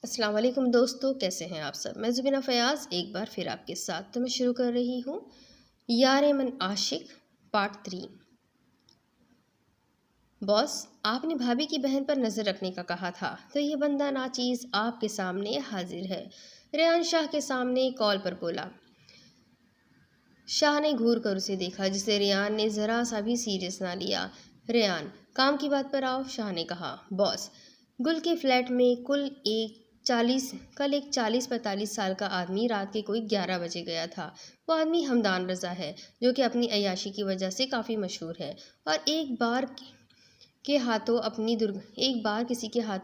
अस्सलाम वालेकुम दोस्तों, कैसे हैं आप सब। मैं ज़ुबीना फ़याज़ एक बार फिर आपके साथ तो मैं शुरू कर रही हूँ यारे मन आशिक पार्ट 3। बॉस, आपने भाभी की बहन पर नज़र रखने का कहा था, तो ये बंदा नाचीज़ आपके सामने हाजिर है। रेहान शाह के सामने कॉल पर बोला। शाह ने घूर कर उसे देखा, जिसे रेहान ने ज़रा सा भी सीरियस ना लिया। रेहान, काम की बात पर आओ, शाह ने कहा। बॉस, गुल के फ्लैट में कल एक 40-45 साल का आदमी रात के कोई 11 बजे गया था। वो आदमी हमदान रजा है, जो कि अपनी अय्याशी की वजह से काफ़ी मशहूर है और एक बार किसी के हाथों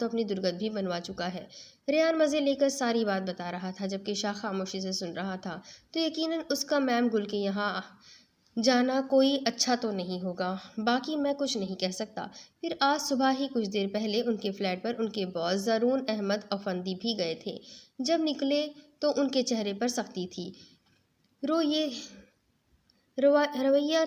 अपनी दुर्गत भी बनवा चुका है। रेहान मज़े लेकर सारी बात बता रहा था, जबकि शाह खामोशी से सुन रहा था। तो यकीनन उसका मैम गुल के यहाँ जाना कोई अच्छा तो नहीं होगा, बाकी मैं कुछ नहीं कह सकता। फिर आज सुबह ही कुछ देर पहले उनके फ्लैट पर उनके बॉस ज़रून अहमद अफंदी भी गए थे। जब निकले तो उनके चेहरे पर सख्ती थी। रो ये रवैया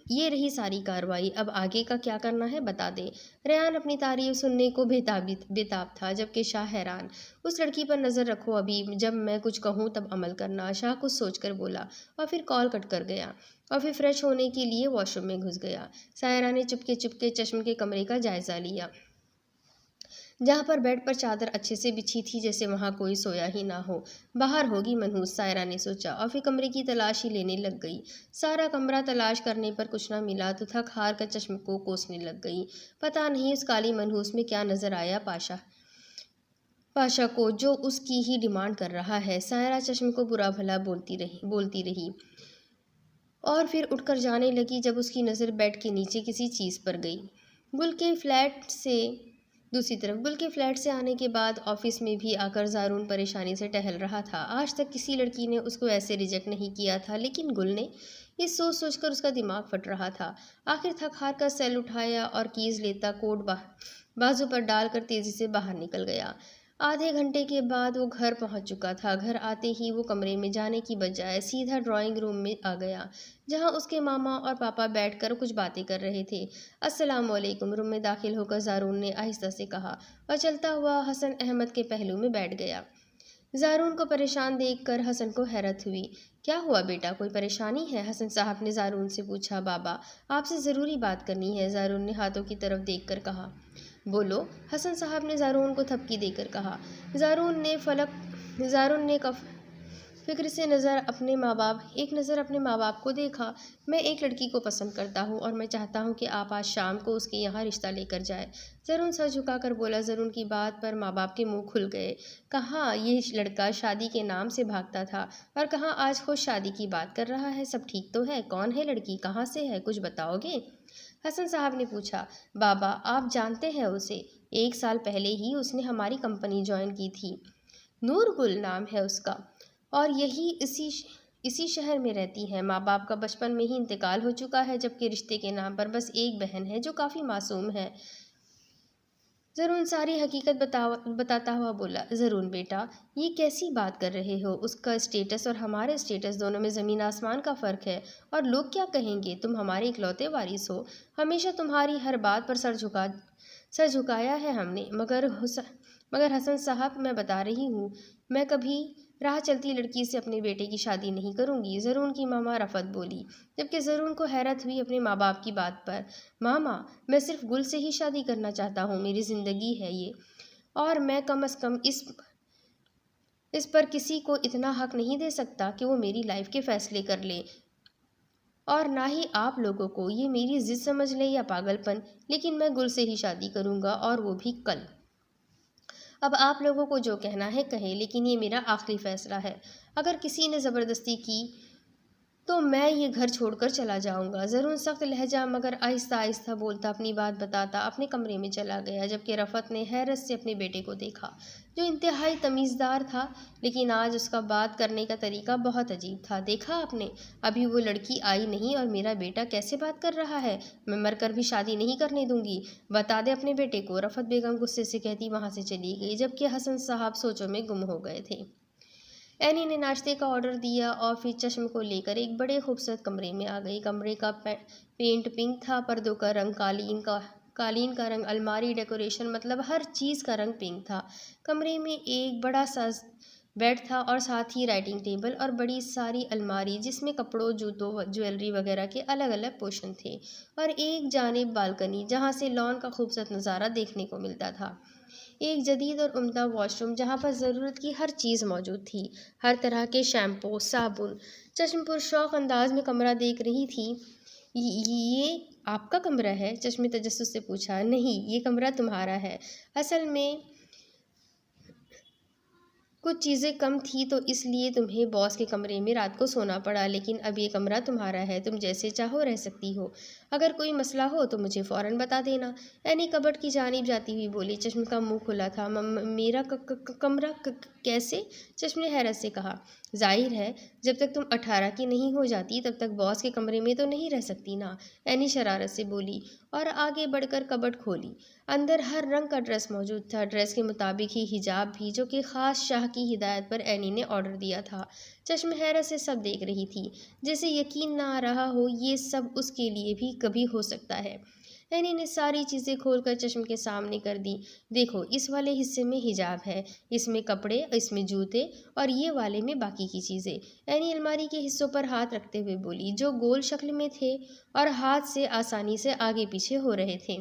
ये रही सारी कार्रवाई। अब आगे का क्या करना है, बता दे। रेहान अपनी तारीफ सुनने को बेताब था, जबकि शाह हैरान। उस लड़की पर नज़र रखो, अभी जब मैं कुछ कहूँ तब अमल करना, शाह कुछ सोचकर बोला और फिर कॉल कट कर गया और फिर फ्रेश होने के लिए वॉशरूम में घुस गया। सायरा ने चुपके चुपके चश्म के कमरे का जायज़ा लिया, जहाँ पर बेड पर चादर अच्छे से बिछी थी, जैसे वहाँ कोई सोया ही ना हो। बाहर होगी मनहूस, सायरा ने सोचा और फिर कमरे की तलाश ही लेने लग गई। सारा कमरा तलाश करने पर कुछ ना मिला तो थक हार कर चश्म को कोसने लग गई। पता नहीं उस काली मनहूस में क्या नजर आया पाशा को, जो उसकी ही डिमांड कर रहा है। सायरा चश्म को बुरा भला बोलती रही और फिर उठकर जाने लगी, जब उसकी नज़र बेड के नीचे किसी चीज़ पर गई। गुल के फ्लैट से दूसरी तरफ गुल के फ्लैट से आने के बाद ऑफिस में भी आकर ज़ारून परेशानी से टहल रहा था। आज तक किसी लड़की ने उसको ऐसे रिजेक्ट नहीं किया था, लेकिन गुल ने। ये सोच सोचकर उसका दिमाग फट रहा था। आखिर थक हार कर सेल उठाया और कीज़ लेता बाजू पर डालकर तेज़ी से बाहर निकल गया। आधे घंटे के बाद वो घर पहुंच चुका था। घर आते ही वो कमरे में जाने की बजाय सीधा ड्राइंग रूम में आ गया, जहां उसके मामा और पापा बैठकर कुछ बातें कर रहे थे। अस्सलाम वालेकुम, रूम में दाखिल होकर ज़ारून ने आहिस्ता से कहा और चलता हुआ हसन अहमद के पहलू में बैठ गया। ज़ारून को परेशान देखकर हसन को हैरत हुई। क्या हुआ बेटा, कोई परेशानी है? हसन साहब ने ज़ारून से पूछा। बाबा, आपसे ज़रूरी बात करनी है, ज़ारून ने हाथों की तरफ देखकर कहा। बोलो, हसन साहब ने ज़ारून को थपकी देकर कहा। ज़ारून ने फिक्र से एक नज़र अपने माँ बाप को देखा। मैं एक लड़की को पसंद करता हूँ और मैं चाहता हूँ कि आप आज शाम को उसके यहाँ रिश्ता लेकर जाए। ज़रून सर झुकाकर बोला। ज़रून की बात पर माँ बाप के मुंह खुल गए। कहाँ ये लड़का शादी के नाम से भागता था और कहाँ आज खुद शादी की बात कर रहा है। सब ठीक तो है? कौन है लड़की, कहाँ से है, कुछ बताओगे? हसन साहब ने पूछा। बाबा, आप जानते हैं उसे? 1 साल पहले ही उसने हमारी कंपनी ज्वाइन की थी। नूरगुल नाम है उसका और यही इसी शहर में रहती है। माँ बाप का बचपन में ही इंतकाल हो चुका है, जबकि रिश्ते के नाम पर बस एक बहन है जो काफ़ी मासूम है। ज़रून सारी हकीकत बताता हुआ बोला। ज़रून बेटा, ये कैसी बात कर रहे हो? उसका स्टेटस और हमारे स्टेटस दोनों में ज़मीन आसमान का फ़र्क है। और लोग क्या कहेंगे? तुम हमारे इकलौते वारिस हो। हमेशा तुम्हारी हर बात पर सर झुकाया है हमने। मगर हसन साहब, मैं बता रही हूँ, मैं कभी राह चलती लड़की से अपने बेटे की शादी नहीं करूँगी। ज़रून की मामा रफ़त बोली, जबकि ज़रून को हैरत हुई अपने माँ बाप की बात पर। मामा, मैं सिर्फ गुल से ही शादी करना चाहता हूँ, मेरी ज़िंदगी है ये, और मैं कम से कम इस पर किसी को इतना हक नहीं दे सकता कि वो मेरी लाइफ के फैसले कर ले, और ना ही आप लोगों को। ये मेरी जिद समझ ले या पागलपन, लेकिन मैं गुल से ही शादी करूँगा, और वो भी कल। अब आप लोगों को जो कहना है कहें, लेकिन ये मेरा आखिरी फैसला है। अगर किसी ने ज़बरदस्ती की तो मैं ये घर छोड़कर चला जाऊंगा। ज़रून सख्त लहजा मगर आहिस्ता आहिस्ता बोलता अपनी बात बताता अपने कमरे में चला गया, जबकि रफ़त ने हैरत से अपने बेटे को देखा, जो इंतहाई तमीज़दार था, लेकिन आज उसका बात करने का तरीका बहुत अजीब था। देखा आपने, अभी वो लड़की आई नहीं और मेरा बेटा कैसे बात कर रहा है। मैं मरकर भी शादी नहीं करने दूंगी, बता दे अपने बेटे को, रफ़त बेगम गुस्से से कहती वहाँ से चली गई, जबकि हसन साहब सोचों में गुम हो गए थे। एनी ने नाश्ते का ऑर्डर दिया और फिर चश्म को लेकर एक बड़े खूबसूरत कमरे में आ गई। कमरे का पेंट पिंक था, पर्दों का रंग कालीन का रंग, अलमारी, डेकोरेशन, मतलब हर चीज़ का रंग पिंक था। कमरे में एक बड़ा सा बेड था और साथ ही राइटिंग टेबल और बड़ी सारी अलमारी जिसमें कपड़ों, जूतों, ज्वेलरी वगैरह के अलग अलग पोर्शन थे, और एक जानिब बालकनी जहाँ से लॉन का खूबसूरत नज़ारा देखने को मिलता था। एक जदीद और उम्दा वॉशरूम जहाँ पर ज़रूरत की हर चीज़ मौजूद थी, हर तरह के शैम्पू, साबुन। चश्म पुरशौक अंदाज में कमरा देख रही थी। ये आपका कमरा है?" चश्मे तजस्सुस से पूछा। "नहीं, ये कमरा तुम्हारा है। असल में कुछ चीज़ें कम थी तो इसलिए तुम्हें बॉस के कमरे में रात को सोना पड़ा, लेकिन अब ये कमरा तुम्हारा है, तुम जैसे चाहो रह सकती हो। अगर कोई मसला हो तो मुझे फ़ौरन बता देना।" एनी कबर्ड की जानिब जाती हुई बोली। चश्म का मुंह खुला था। मेरा कमरा कैसे?" चश्म ने हैरत से कहा। "जाहिर है, जब तक तुम 18 की नहीं हो जाती तब तक बॉस के कमरे में तो नहीं रह सकती ना।" एनी शरारत से बोली और आगे बढ़कर कबर्ड खोली। अंदर हर रंग का ड्रेस मौजूद था, ड्रेस के मुताबिक ही हिजाब भी, जो कि ख़ास शाह की हिदायत पर एनी ने ऑर्डर दिया था। चश्म हैरत से सब देख रही थी, जैसे यकीन ना आ रहा हो ये सब उसके लिए भी कभी हो सकता है। एनी ने सारी चीज़ें खोलकर चश्म के सामने कर दी। "देखो, इस वाले हिस्से में हिजाब है, इसमें कपड़े, इसमें जूते और ये वाले में बाकी की चीज़ें।" एनी अलमारी के हिस्सों पर हाथ रखते हुए बोली, जो गोल शक्ल में थे और हाथ से आसानी से आगे पीछे हो रहे थे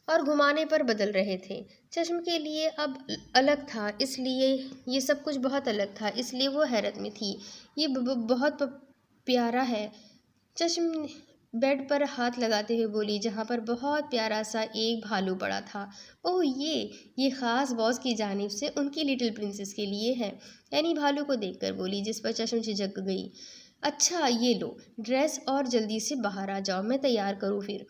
और घुमाने पर बदल रहे थे। चश्म के लिए अब अलग था, इसलिए ये सब कुछ बहुत अलग था, इसलिए वो हैरत में थी। "ये बहुत प्यारा है।" चश्म बेड पर हाथ लगाते हुए बोली, जहाँ पर बहुत प्यारा सा एक भालू पड़ा था। "ओह, ये ख़ास बॉस की जानिब से उनकी लिटिल प्रिंसेस के लिए है।" एनी भालू को देखकर बोली, जिस पर चश्म झिझक गई। "अच्छा, ये लो ड्रेस और जल्दी से बाहर आ जाओ, मैं तैयार करूँ फिर।"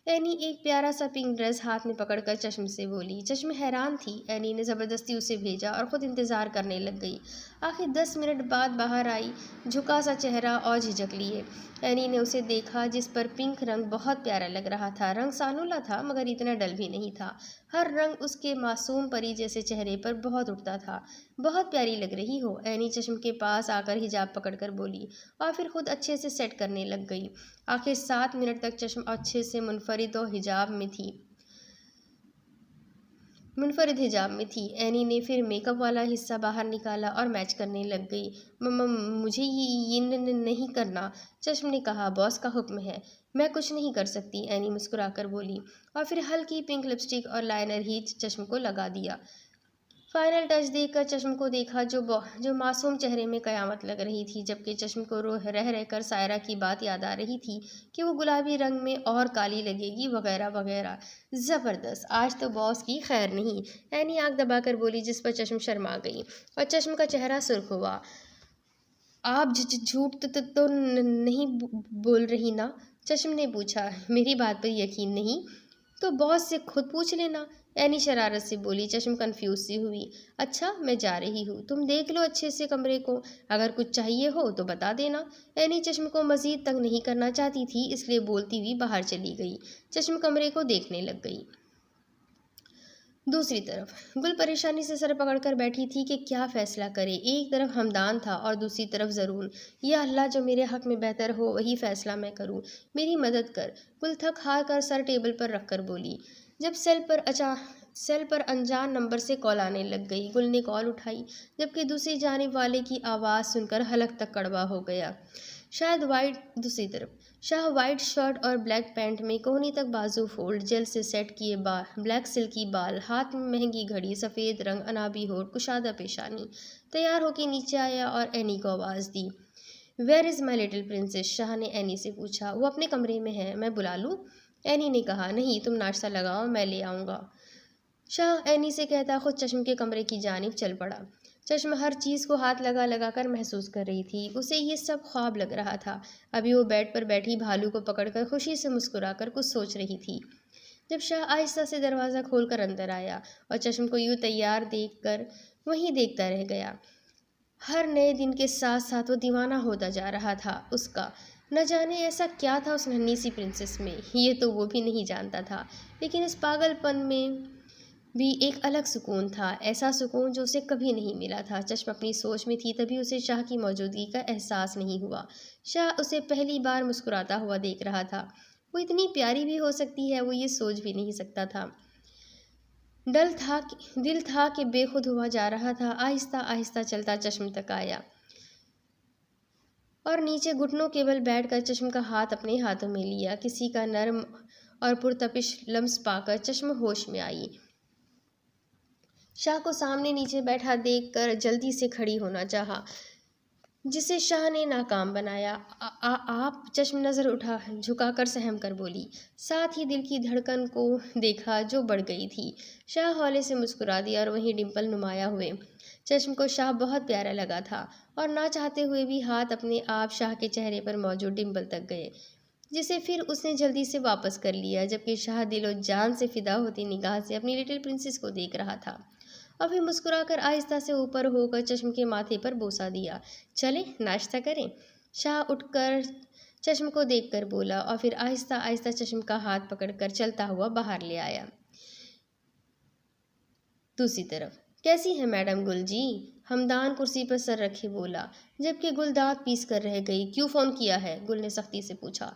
एनी एक प्यारा सा पिंक ड्रेस हाथ में पकड़कर चश्म से बोली। चश्म हैरान थी। एनी ने ज़बरदस्ती उसे भेजा और ख़ुद इंतज़ार करने लग गई। आखिर 10 मिनट बाद बाहर आई, झुका सा चेहरा और झिझक लिए। एनी ने उसे देखा, जिस पर पिंक रंग बहुत प्यारा लग रहा था। रंग सानुला था मगर इतना डल भी नहीं था। हर रंग उसके मासूम परी जैसे चेहरे पर बहुत उठता था। "बहुत प्यारी लग रही हो।" एनी चश्म के पास आकर हिजाब पकड़कर बोली और फिर खुद अच्छे से सेट करने लग गई। आखिर 7 मिनट तक चश्म अच्छे से मुनफरिद हिजाब में थी। एनी ने फिर मेकअप वाला हिस्सा बाहर निकाला और मैच करने लग गई। मुझे ये नहीं करना।" चश्म ने कहा। "बॉस का हुक्म है, मैं कुछ नहीं कर सकती।" एनी मुस्कुराकर बोली और फिर हल्की पिंक लिपस्टिक और लाइनर ही चश्म को लगा दिया। फाइनल टच देकर चश्म को देखा, जो मासूम चेहरे में कयामत लग रही थी, जबकि चश्म को रह रहकर सायरा की बात याद आ रही थी कि वो गुलाबी रंग में और काली लगेगी वगैरह वगैरह। "ज़बरदस्त, आज तो बॉस की खैर नहीं।" एनी आंख दबाकर बोली, जिस पर चश्म शर्मा गई और चश्म का चेहरा सुर्ख हुआ। "आप झूठ तो नहीं बोल रही ना?" चश्म ने पूछा। "मेरी बात पर यकीन नहीं तो बॉस से खुद पूछ लेना।" एनी शरारत से बोली। चश्म कंफ्यूज सी हुई। "अच्छा, मैं जा रही हूँ, तुम देख लो अच्छे से कमरे को, अगर कुछ चाहिए हो तो बता देना।" एनी चश्म को मजीद तंग नहीं करना चाहती थी, इसलिए बोलती हुई बाहर चली गई। चश्म कमरे को देखने लग गई। दूसरी तरफ गुल परेशानी से सर पकड़कर बैठी थी कि क्या फ़ैसला करे। एक तरफ हमदान था और दूसरी तरफ ज़रून। "या अल्लाह, जो मेरे हक़ में बेहतर हो वही फ़ैसला मैं करूँ, मेरी मदद कर।" गुल थक हार कर सर टेबल पर रख कर बोली। जब सेल पर अनजान नंबर से कॉल आने लग गई। गुल ने कॉल उठाई, जबकि दूसरी जानिब वाले की आवाज़ सुनकर हलक तक कड़वा हो गया। दूसरी तरफ शाह वाइट शर्ट और ब्लैक पैंट में, कोहनी तक बाजू फोल्ड, जेल से सेट किए बाल, ब्लैक सिल्की बाल, हाथ में महंगी घड़ी, सफ़ेद रंग, अनाबी होठ, कुशादा पेशानी, तैयार होकर नीचे आया और एनी को आवाज़ दी। "Where is my little princess?" Shah ने एनी से पूछा। "वो अपने कमरे में है, मैं बुला लूँ?" एनी ने कहा। "नहीं, तुम नाश्ता लगाओ, मैं ले आऊँगा।" शाह एनी से कहता खुद चश्म के कमरे की जानिब चल पड़ा। चश्म हर चीज़ को हाथ लगा लगा कर महसूस कर रही थी। उसे ये सब ख्वाब लग रहा था। अभी वो बेड पर बैठी भालू को पकड़कर खुशी से मुस्कुराकर कुछ सोच रही थी, जब शाह आहिस्ता से दरवाज़ा खोलकर अंदर आया और चश्म को यूँ तैयार देखकर वहीं देखता रह गया। हर नए दिन के साथ साथ वो दीवाना होता जा रहा था उसका। न जाने ऐसा क्या था उस नन्ही सी प्रिंसेस में, ये तो वो भी नहीं जानता था, लेकिन इस पागलपन में भी एक अलग सुकून था, ऐसा सुकून जो उसे कभी नहीं मिला था। चश्म अपनी सोच में थी, तभी उसे शाह की मौजूदगी का एहसास नहीं हुआ। शाह उसे पहली बार मुस्कुराता हुआ देख रहा था। वो इतनी प्यारी भी हो सकती है, वो ये सोच भी नहीं सकता था। दिल था कि बेखुद हुआ जा रहा था। आहिस्ता आहिस्ता चलता चश्म तक आया और नीचे घुटनों के बल बैठकर चश्म का हाथ अपने हाथों में लिया। किसी का नरम और पुरतपिश लम्स पाकर चश्म होश में आई। शाह को सामने नीचे बैठा देखकर जल्दी से खड़ी होना चाहा, जिसे शाह ने नाकाम बनाया। आप चश्म नज़र उठा झुकाकर सहम कर बोली। साथ ही दिल की धड़कन को देखा जो बढ़ गई थी। शाह हौले से मुस्कुरा दिया और वहीं डिंपल नुमाया हुए चश्म को शाह बहुत प्यारा लगा था और ना चाहते हुए भी हाथ अपने आप शाह के चेहरे पर मौजूद डिंपल तक गए, जिसे फिर उसने जल्दी से वापस कर लिया, जबकि शाह दिलो जान से फिदा होती निगाह से अपनी लिटिल प्रिंसेस को देख रहा था। और फिर मुस्कुराकर आहिस्ता से ऊपर होकर चश्म के माथे पर बोसा दिया। चले नाश्ता करें। शाह उठकर चश्म को देखकर बोला और फिर आहिस्ता आहिस्ता चश्म का हाथ पकड़कर चलता हुआ बाहर ले आया। दूसरी तरफ, कैसी है मैडम गुल जी? हमदान कुर्सी पर सर रखे बोला, जबकि गुल दांत पीस कर रह गई। क्यों फ़ोन किया है? गुल ने सख्ती से पूछा।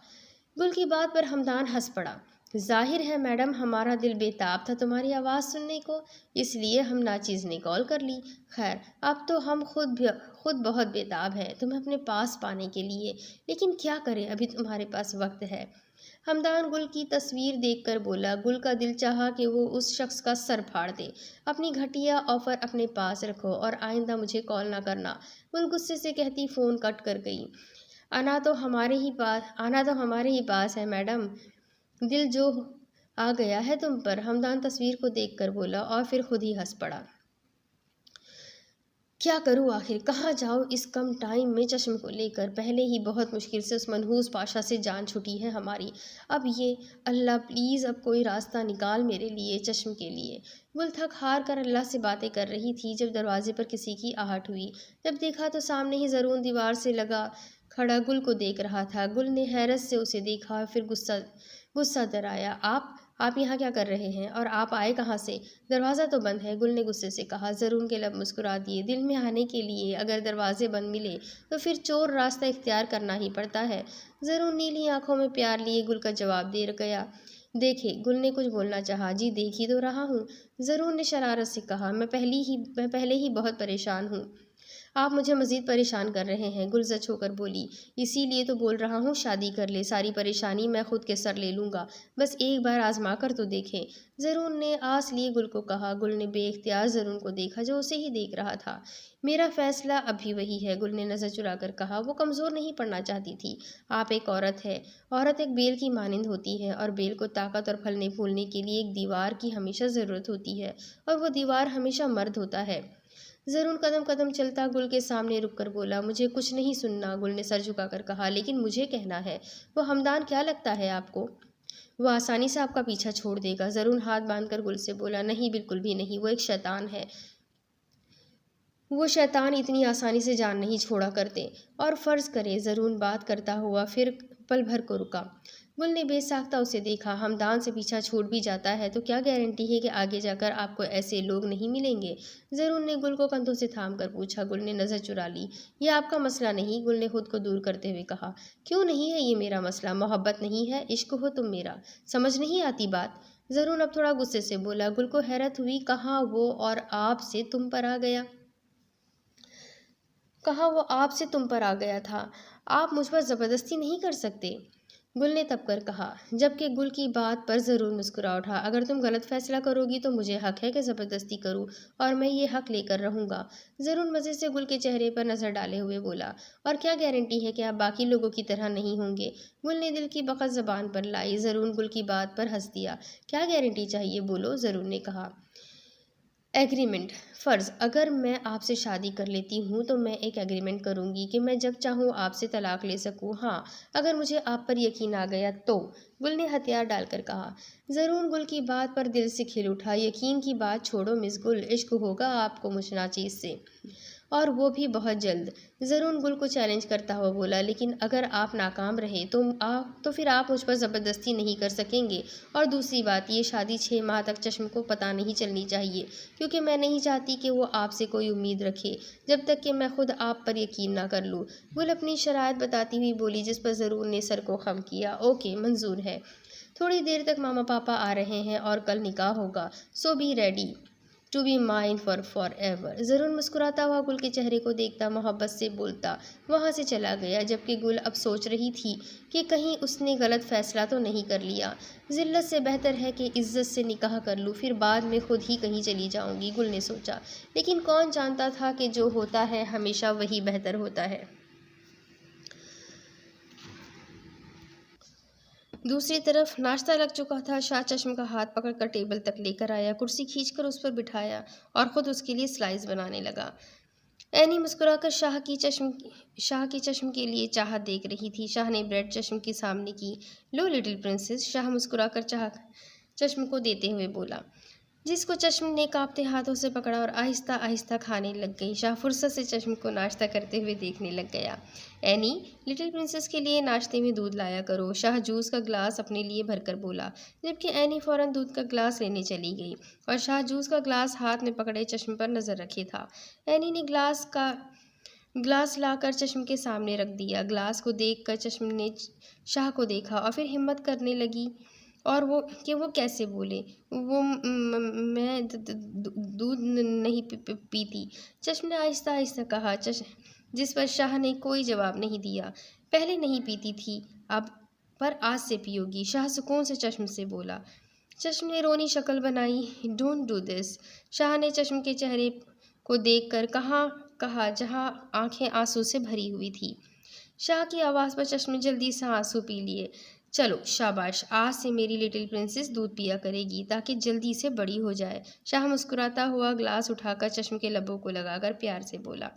गुल की बात पर हमदान हंस पड़ा। जाहिर है मैडम, हमारा दिल बेताब था तुम्हारी आवाज़ सुनने को, इसलिए हम नाचीज़ ने कॉल कर ली। खैर, अब तो हम खुद बहुत बेताब हैं तुम्हें अपने पास पाने के लिए, लेकिन क्या करें, अभी तुम्हारे पास वक्त है। हमदान गुल की तस्वीर देखकर बोला। गुल का दिल चाहा कि वो उस शख्स का सर फाड़ दे। अपनी घटिया ऑफर अपने पास रखो और आइंदा मुझे कॉल ना करना। गुल गुस्से से कहती फ़ोन कट कर गई। आना तो हमारे ही पास है मैडम, दिल जो आ गया है तुम पर। हमदान तस्वीर को देखकर बोला और फिर खुद ही हंस पड़ा। क्या करूं आखिर, कहाँ जाऊं इस कम टाइम में चश्म को लेकर। पहले ही बहुत मुश्किल से उस मनहूस पाशा से जान छुटी है हमारी, अब ये। अल्लाह प्लीज़ अब कोई रास्ता निकाल मेरे लिए, चश्म के लिए। गुल थक हार कर अल्लाह से बातें कर रही थी जब दरवाजे पर किसी की आहट हुई। जब देखा तो सामने ही ज़रून दीवार से लगा खड़ा गुल को देख रहा था। गुल ने हैरत से उसे देखा, फिर गुस्सा दराया। आप यहाँ क्या कर रहे हैं और आप आए कहाँ से? दरवाज़ा तो बंद है, गुल ने गुस्से से कहा। ज़रून के लब मुस्कुरा दिए। दिल में आने के लिए अगर दरवाजे बंद मिले तो फिर चोर रास्ता इख्तियार करना ही पड़ता है। ज़रून नीली आंखों में प्यार लिए गुल का जवाब दे गया। देखे, गुल ने कुछ बोलना चाहा। जी देख ही तो रहा हूँ, ज़रून ने शरारत से कहा। मैं पहले ही बहुत परेशान हूँ, आप मुझे मज़ीद परेशान कर रहे हैं। गुल जच होकर बोली। इसीलिए तो बोल रहा हूँ शादी कर ले, सारी परेशानी मैं खुद के सर ले लूँगा, बस एक बार आजमा कर तो देखें। ज़रून ने आस लिए गुल को कहा। गुल ने बेख्तियार ज़रून को देखा जो उसे ही देख रहा था। मेरा फ़ैसला अभी वही है, गुल ने नज़र चुरा कर कहा। वो कमज़ोर नहीं पड़ना चाहती थी। आप एक औरत है, औरत एक बेल की मानिंद होती है और बेल को ताकत और फलने फूलने के लिए एक दीवार की हमेशा ज़रूरत होती है, और वो दीवार हमेशा मर्द होता है। ज़रून कदम कदम चलता गुल के सामने रुककर बोला। मुझे कुछ नहीं सुनना, गुल ने सर झुकाकर कहा, लेकिन मुझे कहना है। वो हमदान क्या लगता है आपको? वो आसानी से आपका पीछा छोड़ देगा। ज़रून हाथ बांधकर गुल से बोला। नहीं, बिल्कुल भी नहीं, वो एक शैतान है। वो शैतान इतनी आसानी से जान नहीं छोड़ा करते। और फ़र्ज़ करें, ज़रून बात करता हुआ फिर पल भर को रुका। गुल ने बेसाख्ता उसे देखा। हमदान से पीछा छूट भी जाता है तो क्या गारंटी है कि आगे जाकर आपको ऐसे लोग नहीं मिलेंगे? ज़रून ने गुल को कंधों से थाम कर पूछा। गुल ने नज़र चुरा ली। ये आपका मसला नहीं, गुल ने खुद को दूर करते हुए कहा। क्यों नहीं है ये मेरा मसला? मोहब्बत नहीं है, इश्क हो तुम मेरा, समझ नहीं आती बात? ज़रून अब थोड़ा गुस्से से बोला। गुल को हैरत हुई। कहाँ वो और आप से तुम पर आ गया? कहाँ वो आपसे तुम पर आ गया था? आप मुझ पर ज़बरदस्ती नहीं कर सकते, गुल ने तब कर कहा, जबकि गुल की बात पर ज़रूर मुस्कुरा उठा। अगर तुम गलत फैसला करोगी तो मुझे हक है कि ज़बरदस्ती करूं, और मैं ये हक लेकर रहूंगा। ज़रूर मज़े से गुल के चेहरे पर नज़र डाले हुए बोला। और क्या गारंटी है कि आप बाकी लोगों की तरह नहीं होंगे? गुल ने दिल की बखत ज़बान पर लाई। ज़रूर गुल की बात पर हंस दिया। क्या गारंटी चाहिए, बोलो, ज़रूर ने कहा। एग्रीमेंट, फ़र्ज़, अगर मैं आपसे शादी कर लेती हूँ तो मैं एक एग्रीमेंट करूँगी कि मैं जब चाहूँ आपसे तलाक ले सकूँ। हाँ, अगर मुझे आप पर यकीन आ गया तो, गुल ने हथियार डालकर कहा। ज़रूर गुल की बात पर दिल से खिल उठा। यकीन की बात छोड़ो मिस गुल, इश्क होगा आपको मुझ नाचीज़ से। और वो भी बहुत जल्द। ज़रून गुल को चैलेंज करता हुआ बोला, लेकिन अगर आप नाकाम रहे तो फिर आप मुझ पर ज़बरदस्ती नहीं कर सकेंगे। और दूसरी बात, ये शादी 6 माह तक चश्म को पता नहीं चलनी चाहिए, क्योंकि मैं नहीं चाहती कि वो आपसे कोई उम्मीद रखे जब तक कि मैं खुद आप पर यकीन ना कर लूँ। गुल अपनी शराइत बताती हुई बोली, जिस पर ज़रून ने सर को खम किया। ओके, मंजूर है। थोड़ी देर तक मामा पापा आ रहे हैं और कल निकाह होगा, so be ready to be mine forever. ज़रूर मुस्कुराता हुआ गुल के चेहरे को देखता मोहब्बत से बोलता वहाँ से चला गया, जबकि गुल अब सोच रही थी कि कहीं उसने गलत फैसला तो नहीं कर लिया। ज़िल्लत से बेहतर है कि इज्जत से निकाह कर लूँ, फिर बाद में खुद ही कहीं चली जाऊँगी, गुल ने सोचा। लेकिन कौन जानता था कि जो होता है हमेशा वही बेहतर होता है। दूसरी तरफ नाश्ता लग चुका था। शाह चश्म का हाथ पकड़कर टेबल तक लेकर आया, कुर्सी खींचकर उस पर बिठाया और ख़ुद उसके लिए स्लाइस बनाने लगा। एनी मुस्कुराकर शाह की चश्म के लिए चाहत देख रही थी। शाह ने ब्रेड चश्म के सामने की। लो लिटिल प्रिंसेस, शाह मुस्कुराकर चश्म को देते हुए बोला, जिसको चश्म ने कांपते हाथों से पकड़ा और आहिस्ता आहिस्ता खाने लग गई। शाह फुर्सत से चश्म को नाश्ता करते हुए देखने लग गया। एनी, लिटिल प्रिंसेस के लिए नाश्ते में दूध लाया करो, शाह जूस का ग्लास अपने लिए भरकर बोला, जबकि एनी फ़ौरन दूध का ग्लास लेने चली गई और शाह जूस का ग्लास हाथ में पकड़े चश्म पर नज़र रखे था। एनी ने ग्लास लाकर चश्म के सामने रख दिया। ग्लास को देखकर चश्म ने शाह को देखा और फिर हिम्मत करने लगी और वो कैसे बोले, वो मैं दूध नहीं पीती, चश्म ने आहिस्ता आहिस्ता कहा, जिस पर शाह ने कोई जवाब नहीं दिया। पहले नहीं पीती थी अब, पर आज से पियोगी, शाह सुकून से चश्म से बोला। चश्म ने रोनी शक्ल बनाई। डोंट डू दिस, शाह ने चश्म के चेहरे को देखकर कहा जहाँ आंखें आंसू से भरी हुई थी। शाह की आवाज़ पर चश्म ने जल्दी से आंसू पी लिए। चलो शाबाश, आज से मेरी लिटिल प्रिंसेस दूध पिया करेगी ताकि जल्दी से बड़ी हो जाए। शाह मुस्कुराता हुआ ग्लास उठाकर चश्म के लबों को लगाकर प्यार से बोला।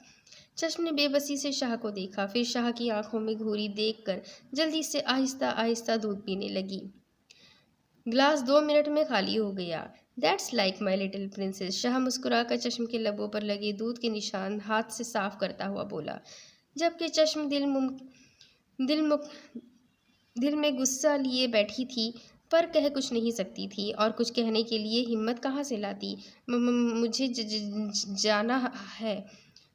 चश्म ने बेबसी से शाह को देखा, फिर शाह की आंखों में घूरी देखकर जल्दी से आहिस्ता आहिस्ता दूध पीने लगी। ग्लास 2 मिनट में खाली हो गया। That's like my little princess, Shah मुस्कुराकर चश्म के लबों पर लगे दूध के निशान हाथ से साफ करता हुआ बोला, जबकि चश्म दिल में गुस्सा लिए बैठी थी, पर कह कुछ नहीं सकती थी और कुछ कहने के लिए हिम्मत कहाँ से लाती। मुझे जाना है,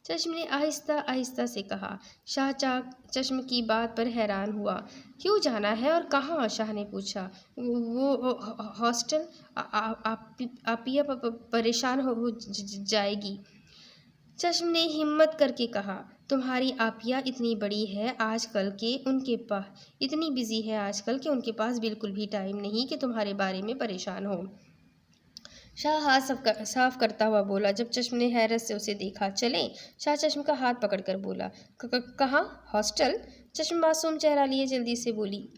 चश्म ने आहिस्ता आहिस्ता से कहा। शाह चश्म की बात पर हैरान हुआ। क्यों जाना है और कहाँ? शाह ने पूछा। वो हॉस्टल, आपिया परेशान हो जाएगी, चश्म ने हिम्मत करके कहा। तुम्हारी आपिया इतनी बड़ी है आजकल के उनके पास इतनी बिजी है आजकल के उनके पास बिल्कुल भी टाइम नहीं कि तुम्हारे बारे में परेशान हो। शाह हाथ साफ करता हुआ बोला, जब चश्म ने हैरत से उसे देखा। चलें? शाह चश्म का हाथ पकड़कर बोला। कहाँ? हॉस्टल? चश्म मासूम चेहरा लिए जल्दी से बोली,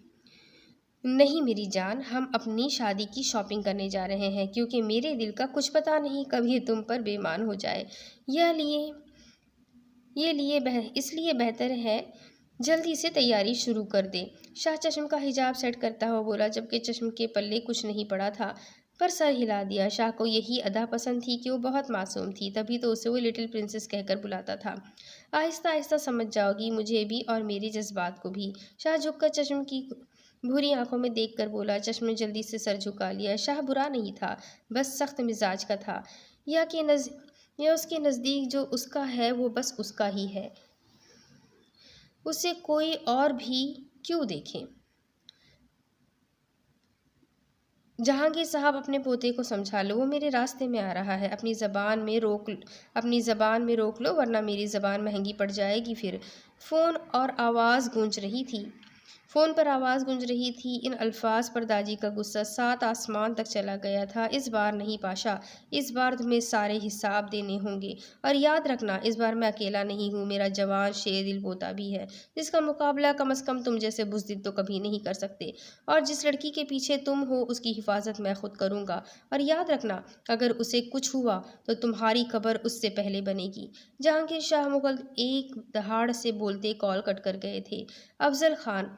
नहीं मेरी जान, हम अपनी शादी की शॉपिंग करने जा रहे हैं, क्योंकि मेरे दिल का कुछ पता नहीं कभी तुम पर बेईमान हो जाए। इसलिए बेहतर है जल्दी से तैयारी शुरू कर दे। शाह चश्म का हिजाब सेट करता हुआ बोला, जबकि चश्म के पल्ले कुछ नहीं पड़ा था, पर सर हिला दिया। शाह को यही अदा पसंद थी कि वो बहुत मासूम थी, तभी तो उसे वो लिटिल प्रिंसेस कहकर बुलाता था। आहिस्ता आहिस्ता समझ जाओगी मुझे भी और मेरे जज्बात को भी, शाह झुककर चश्म की भूरी आंखों में देखकर बोला। चश्म ने जल्दी से सर झुका लिया। शाह बुरा नहीं था, बस सख्त मिजाज का था, या उसके नज़दीक जो उसका है वो बस उसका ही है, उसे कोई और भी क्यों देखे। जहांगीर साहब, अपने पोते को समझा लो, वो मेरे रास्ते में आ रहा है, अपनी ज़बान में रोक लो वरना मेरी ज़बान महंगी पड़ जाएगी फिर। फ़ोन पर आवाज़ गूंज रही थी। इन अल्फाज पर दादी का गुस्सा 7 आसमान तक चला गया था। इस बार नहीं पाशा, इस बार तुम्हें सारे हिसाब देने होंगे, और याद रखना इस बार मैं अकेला नहीं हूँ, मेरा जवान शेर दिल पोता भी है, जिसका मुकाबला कम से कम तुम जैसे बुज़दिल तो कभी नहीं कर सकते, और जिस लड़की के पीछे तुम हो उसकी हिफाजत मैं खुद करूँगा, और याद रखना अगर उसे कुछ हुआ तो तुम्हारी खबर उससे पहले बनेगी। जहांगीर शाह मुगल एक दहाड़ से बोलते कॉल कट कर गए थे। अफजल खान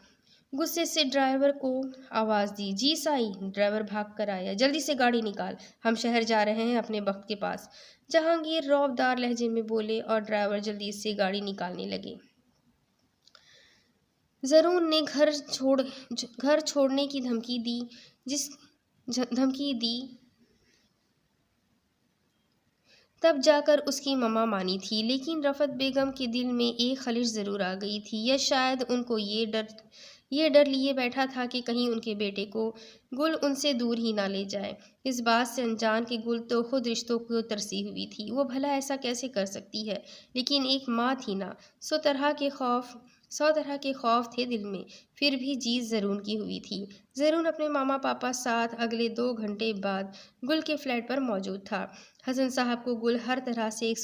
गुस्से से ड्राइवर को आवाज़ दी। जी साई। ड्राइवर भाग कर आया। जल्दी से गाड़ी निकाल, हम शहर जा रहे हैं अपने वक्त के पास। जहांगीर रौबदार लहजे में बोले और ड्राइवर जल्दी से गाड़ी निकालने लगे। जरून ने घर छोड़ने की धमकी दी तब जाकर उसकी ममा मानी थी, लेकिन रफ़त बेगम के दिल में एक खलिश ज़रूर आ गई थी। या शायद उनको ये डर लिए बैठा था कि कहीं उनके बेटे को गुल उनसे दूर ही ना ले जाए। इस बात से अनजान कि गुल तो खुद रिश्तों को तरसी हुई थी। वो भला ऐसा कैसे कर सकती है, लेकिन एक माँ थी ना। सौ तरह के खौफ थे दिल में, फिर भी जीत ज़रून की हुई थी। ज़रून अपने मामा पापा साथ अगले 2 घंटे बाद गुल के फ्लैट पर मौजूद था। हसन साहब को गुल हर तरह से एक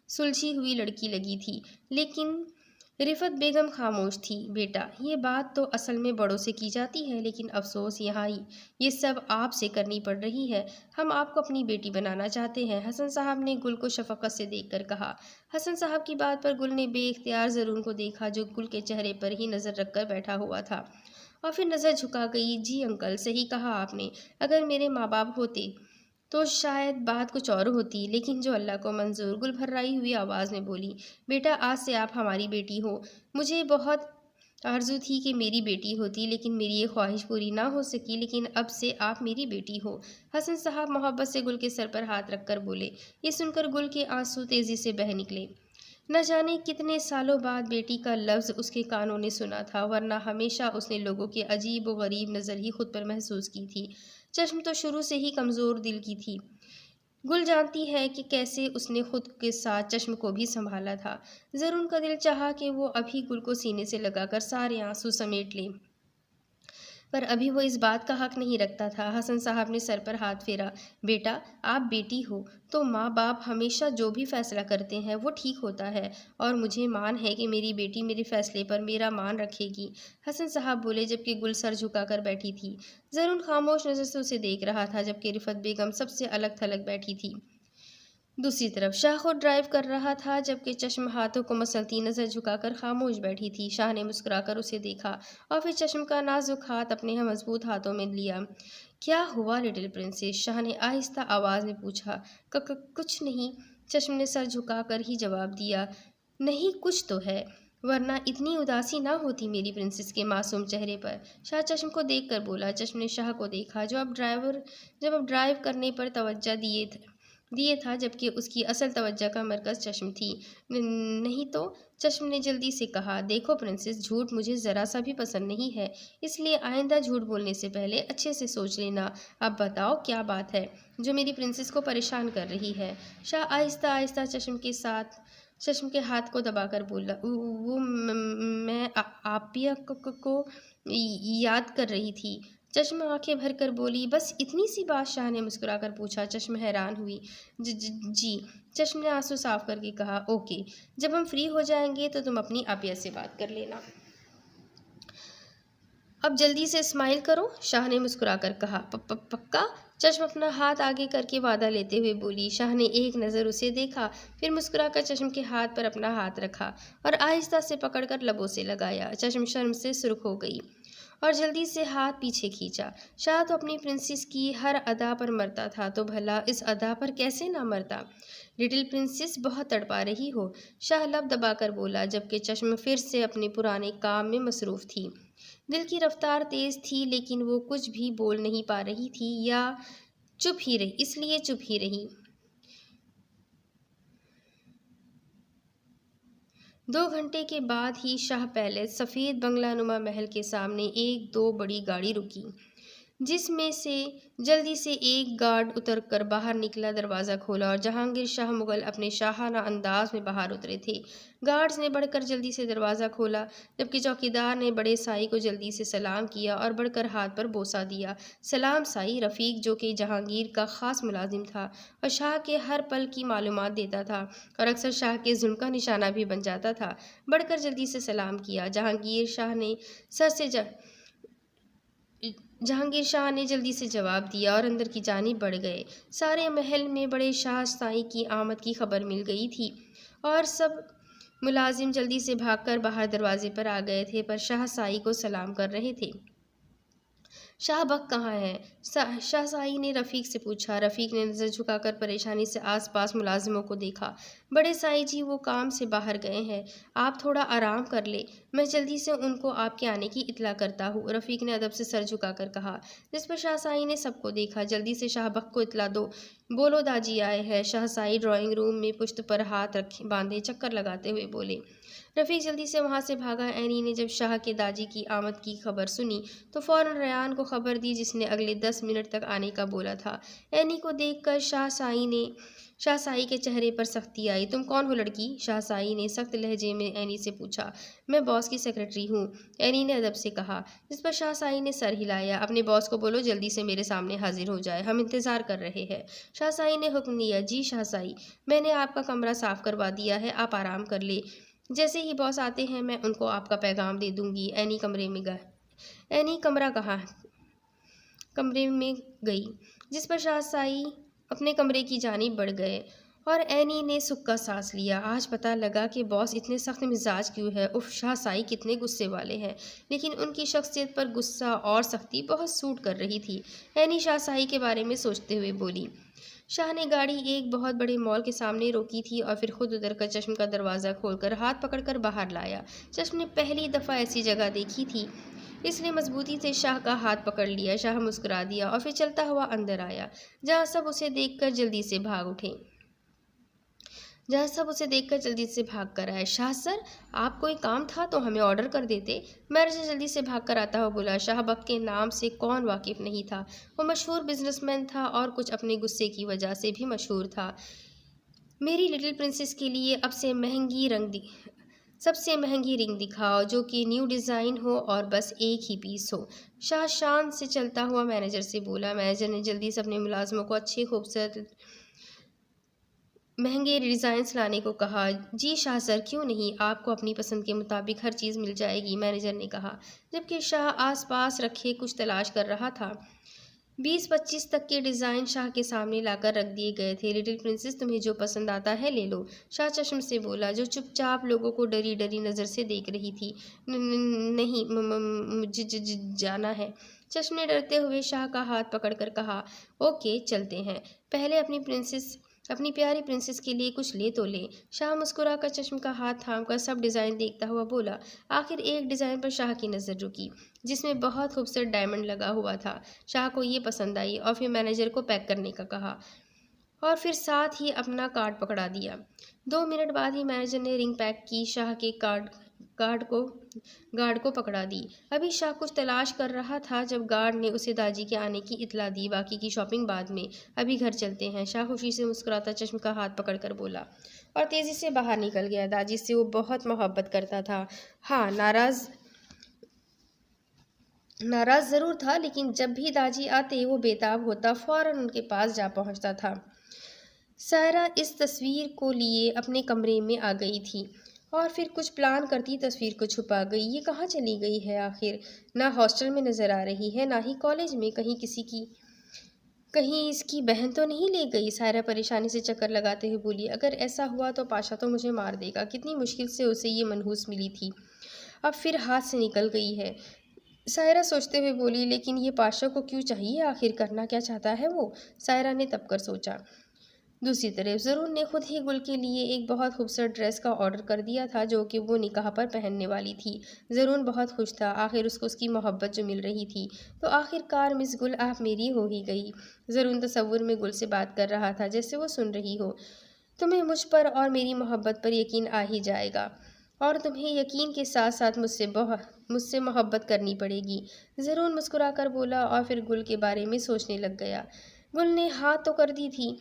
सुलझी हुई लड़की लगी थी, लेकिन रिफत बेगम खामोश थी। बेटा, ये बात तो असल में बड़ों से की जाती है, लेकिन अफसोस यहाँ ये सब आपसे करनी पड़ रही है। हम आपको अपनी बेटी बनाना चाहते हैं, हसन साहब ने गुल को शफकत से देखकर कहा। हसन साहब की बात पर गुल ने बेइख्तियार ज़रून को देखा, जो गुल के चेहरे पर ही नज़र रखकर बैठा हुआ था, और फिर नज़र झुका गई। जी अंकल, सही कहा आपने। अगर मेरे माँ बाप होते तो शायद बात कुछ और होती, लेकिन जो अल्लाह को मंजूर। गुल भर्राई हुई आवाज़ में बोली। बेटा, आज से आप हमारी बेटी हो। मुझे बहुत आरजू थी कि मेरी बेटी होती, लेकिन मेरी ये ख्वाहिश पूरी ना हो सकी, लेकिन अब से आप मेरी बेटी हो। हसन साहब मोहब्बत से गुल के सर पर हाथ रखकर बोले। ये सुनकर गुल के आंसू तेज़ी से बह निकले। न जाने कितने सालों बाद बेटी का लफ्ज़ उसके कानों ने सुना था, वरना हमेशा उसने लोगों की अजीब व गरीब नज़र ही खुद पर महसूस की थी। चश्म तो शुरू से ही कमज़ोर दिल की थी। गुल जानती है कि कैसे उसने खुद के साथ चश्म को भी संभाला था। ज़रून का दिल चाहा कि वो अभी गुल को सीने से लगाकर सारे आंसू समेट ले, पर अभी वो इस बात का हक नहीं रखता था। हसन साहब ने सर पर हाथ फेरा। बेटा, आप बेटी हो तो माँ बाप हमेशा जो भी फैसला करते हैं वो ठीक होता है, और मुझे मान है कि मेरी बेटी मेरे फैसले पर मेरा मान रखेगी। हसन साहब बोले, जबकि गुल सर झुकाकर बैठी थी। ज़रून खामोश नज़र से उसे देख रहा था, जबकि रिफत बेगम सबसे अलग थलग बैठी थी। दूसरी तरफ शाह खुद ड्राइव कर रहा था, जबकि चश्म हाथों को मसलती नज़र झुकाकर खामोश बैठी थी। शाह ने मुस्कुराकर उसे देखा और फिर चश्म का नाजुक हाथ अपने मजबूत हाथों में लिया। क्या हुआ लिटिल प्रिंसेस? शाह ने आहिस्ता आवाज़ में पूछा। कुछ नहीं, चश्म ने सर झुकाकर ही जवाब दिया। नहीं कुछ तो है, वरना इतनी उदासी ना होती मेरी प्रिंसेस के मासूम चेहरे पर। शाह चश्म को देखकर बोला। चश्म ने शाह को देखा, जो अब ड्राइव करने पर तवज्जो दिए था, जबकि उसकी असल तवज्जो का मरकज़ चश्म थी। नहीं तो, चश्म ने जल्दी से कहा। देखो प्रिंसेस, झूठ मुझे ज़रा सा भी पसंद नहीं है, इसलिए आइंदा झूठ बोलने से पहले अच्छे से सोच लेना। अब बताओ क्या बात है जो मेरी प्रिंसेस को परेशान कर रही है? शाह आहिस्ता आहिस्ता चश्म के हाथ को दबाकर बोला। वो मैं आपिया को याद कर रही थी। चश्म आंखें भर कर बोली। बस इतनी सी बात? शाह ने मुस्कुराकर पूछा। चश्म हैरान हुई। जी। चश्म ने आंसू साफ करके कहा। ओके, जब हम फ्री हो जाएंगे तो तुम अपनी आपिया से बात कर लेना। अब जल्दी से स्माइल करो, शाह ने मुस्कुराकर कहा। पक्का? चश्म अपना हाथ आगे करके वादा लेते हुए बोली। शाह ने एक नज़र उसे देखा, फिर मुस्कुराकर चश्म के हाथ पर अपना हाथ रखा और आहिस्ता से पकड़कर लबों से लगाया। चश्म शर्म से सुर्ख हो गई और जल्दी से हाथ पीछे खींचा। शाह तो अपनी प्रिंसेस की हर अदा पर मरता था, तो भला इस अदा पर कैसे ना मरता? लिटिल प्रिंसेस, बहुत तड़पा रही हो, शाह लब दबाकर बोला, जबकि चश्म फिर से अपने पुराने काम में मसरूफ़ थी। दिल की रफ्तार तेज़ थी, लेकिन वो कुछ भी बोल नहीं पा रही थी, या चुप ही रही, इसलिए चुप ही रही। 2 घंटे के बाद ही शाह पैलेस सफ़ेद बंगलानुमा महल के सामने 1-2 बड़ी गाड़ी रुकी, जिसमें से जल्दी से एक गार्ड उतरकर बाहर निकला, दरवाज़ा खोला और जहांगीर शाह मुगल अपने शाहाना अंदाज में बाहर उतरे थे। गार्ड्स ने बढ़कर जल्दी से दरवाज़ा खोला, जबकि चौकीदार ने बड़े साई को जल्दी से सलाम किया और बढ़कर हाथ पर बोसा दिया। सलाम साई। रफ़ीक, जो कि जहांगीर का ख़ास मुलाजिम था और शाह के हर पल की मालूमात देता था और अक्सर शाह के जुल्म का निशाना भी बन जाता था, बढ़कर जल्दी से सलाम किया। जहांगीर शाह ने जल्दी से जवाब दिया और अंदर की जानिब बढ़ गए। सारे महल में बड़े शाह साई की आमद की खबर मिल गई थी और सब मुलाजिम जल्दी से भागकर बाहर दरवाजे पर आ गए थे, पर शाहसाई को सलाम कर रहे थे। शाहबक कहाँ है? शाहसाई ने रफ़ीक से पूछा। रफ़ीक ने नज़र झुकाकर परेशानी से आसपास मुलाजिमों को देखा। बड़े साई जी, वो काम से बाहर गए हैं, आप थोड़ा आराम कर ले, मैं जल्दी से उनको आपके आने की इत्तला करता हूँ, रफ़ीक ने अदब से सर झुकाकर कहा। जिस पर शाहसाई ने सबको देखा। जल्दी से शाहबक को इत्तला दो, बोलो दाजी आए हैं। शाहसाई ड्राइंग रूम में पुश्त पर हाथ रखे बांधे चक्कर लगाते हुए बोले। रफ़ीक जल्दी से वहाँ से भागा। एनी ने जब शाह के दाजी की आमद की खबर सुनी तो फ़ौरन रयान को खबर दी, जिसने अगले 10 मिनट तक आने का बोला था। एनी को देखकर शाहसाई के चेहरे पर सख्ती आई। तुम कौन हो लड़की? शाहसाई ने सख्त लहजे में एनी से पूछा। मैं बॉस की सेक्रेटरी हूँ, एनी ने अदब से कहा। जिस पर शाहसाई ने सर हिलाया। अपने बॉस को बोलो जल्दी से मेरे सामने हाजिर हो जाए, हम इंतज़ार कर रहे हैं। शाहसाई ने हुक्म दिया। जी शाहसाई, मैंने आपका कमरा साफ़ करवा दिया है, आप आराम कर ले, जैसे ही बॉस आते हैं मैं उनको आपका पैगाम दे दूंगी। एनी कमरे में गए। एनी कमरा कहाँ? कमरे में गई, जिस पर शाहसाई अपने कमरे की जानिब बढ़ गए और एनी ने सुख का सांस लिया। आज पता लगा कि बॉस इतने सख्त मिजाज क्यों है। उफ, शाहसाई कितने गुस्से वाले हैं, लेकिन उनकी शख्सियत पर गुस्सा और सख्ती बहुत सूट कर रही थी। एनी शाहसाई के बारे में सोचते हुए बोली। शाह ने गाड़ी एक बहुत बड़े मॉल के सामने रोकी थी और फिर खुद उतरकर चश्म का दरवाज़ा खोलकर हाथ पकड़कर बाहर लाया। चश्म ने पहली दफ़ा ऐसी जगह देखी थी, इसलिए मजबूती से शाह का हाथ पकड़ लिया। शाह मुस्कुरा दिया और फिर चलता हुआ अंदर आया, जहाँ सब उसे देखकर जल्दी से भाग कर आए। शाह सर, आप कोई काम था तो हमें ऑर्डर कर देते, मैनेजर जल्दी से भाग कर आता हुआ बोला। शाहबक के नाम से कौन वाकिफ़ नहीं था। वो मशहूर बिजनेसमैन था और कुछ अपने गुस्से की वजह से भी मशहूर था। मेरी लिटिल प्रिंसेस के लिए सबसे महंगी रिंग दिखाओ, जो कि न्यू डिज़ाइन हो और बस एक ही पीस हो, शाह शान से चलता हुआ मैनेजर से बोला। मैनेजर ने जल्दी से अपने मुलाजमों को अच्छे खूबसूरत महंगे डिज़ाइंस लाने को कहा। जी शाह सर, क्यों नहीं, आपको अपनी पसंद के मुताबिक हर चीज़ मिल जाएगी, मैनेजर ने कहा, जबकि शाह आसपास रखे कुछ तलाश कर रहा था। 20-25 तक के डिज़ाइन शाह के सामने लाकर रख दिए गए थे। लिटिल प्रिंसेस, तुम्हें जो पसंद आता है ले लो, शाह चश्म से बोला, जो चुपचाप लोगों को डरी डरी नज़र से देख रही थी। नहीं, मुझे जाना है, चश्म ने डरते हुए शाह का हाथ पकड़कर कहा। ओके चलते हैं, पहले अपनी प्यारी प्रिंसेस के लिए कुछ ले तो ले। शाह मुस्कुराकर चश्म का हाथ थामकर सब डिज़ाइन देखता हुआ बोला। आखिर एक डिज़ाइन पर शाह की नज़र रुकी, जिसमें बहुत खूबसूरत डायमंड लगा हुआ था। शाह को ये पसंद आई और फिर मैनेजर को पैक करने का कहा और फिर साथ ही अपना कार्ड पकड़ा दिया। 2 मिनट बाद ही मैनेजर ने रिंग पैक की। शाह के गार्ड को पकड़ा दी। अभी शाह कुछ तलाश कर रहा था जब गार्ड ने उसे दादी के आने की इत्तला दी। बाकी की शॉपिंग बाद में, अभी घर चलते हैं, शाह खुशी से मुस्कुराता चश्म का हाथ पकड़कर बोला और तेज़ी से बाहर निकल गया। दादी से वो बहुत मोहब्बत करता था। हाँ, नाराज़ ज़रूर था, लेकिन जब भी दादी आते वो बेताब होता, फ़ौरन उनके पास जा पहुंचता था। सायरा इस तस्वीर को लिए अपने कमरे में आ गई थी और फिर कुछ प्लान करती तस्वीर को छुपा गई। ये कहाँ चली गई है आखिर? ना हॉस्टल में नज़र आ रही है, ना ही कॉलेज में। कहीं इसकी बहन तो नहीं ले गई? सायरा परेशानी से चक्कर लगाते हुए बोली। अगर ऐसा हुआ तो पाशा तो मुझे मार देगा, कितनी मुश्किल से उसे ये मनहूस मिली थी, अब फिर हाथ से निकल गई है, सायरा सोचते हुए बोली। लेकिन ये पाशा को क्यों चाहिए? आखिर करना क्या चाहता है वो? सायरा ने तब कर सोचा। दूसरी तरफ ज़रून ने खुद ही गुल के लिए एक बहुत खूबसूरत ड्रेस का ऑर्डर कर दिया था, जो कि वो निकाह पर पहनने वाली थी। ज़रून बहुत खुश था, आखिर उसको उसकी मोहब्बत जो मिल रही थी। तो आखिरकार मिस गुल, आप मेरी हो ही गई। ज़रून तसव्वुर में गुल से बात कर रहा था जैसे वो सुन रही हो। तुम्हें मुझ पर और मेरी मोहब्बत पर यकीन आ ही जाएगा, और तुम्हें यकीन के साथ साथ मुझसे मोहब्बत करनी पड़ेगी। ज़रून मुस्कुराकर बोला और फिर गुल के बारे में सोचने लग गया। गुल ने हाँ तो कर दी थी,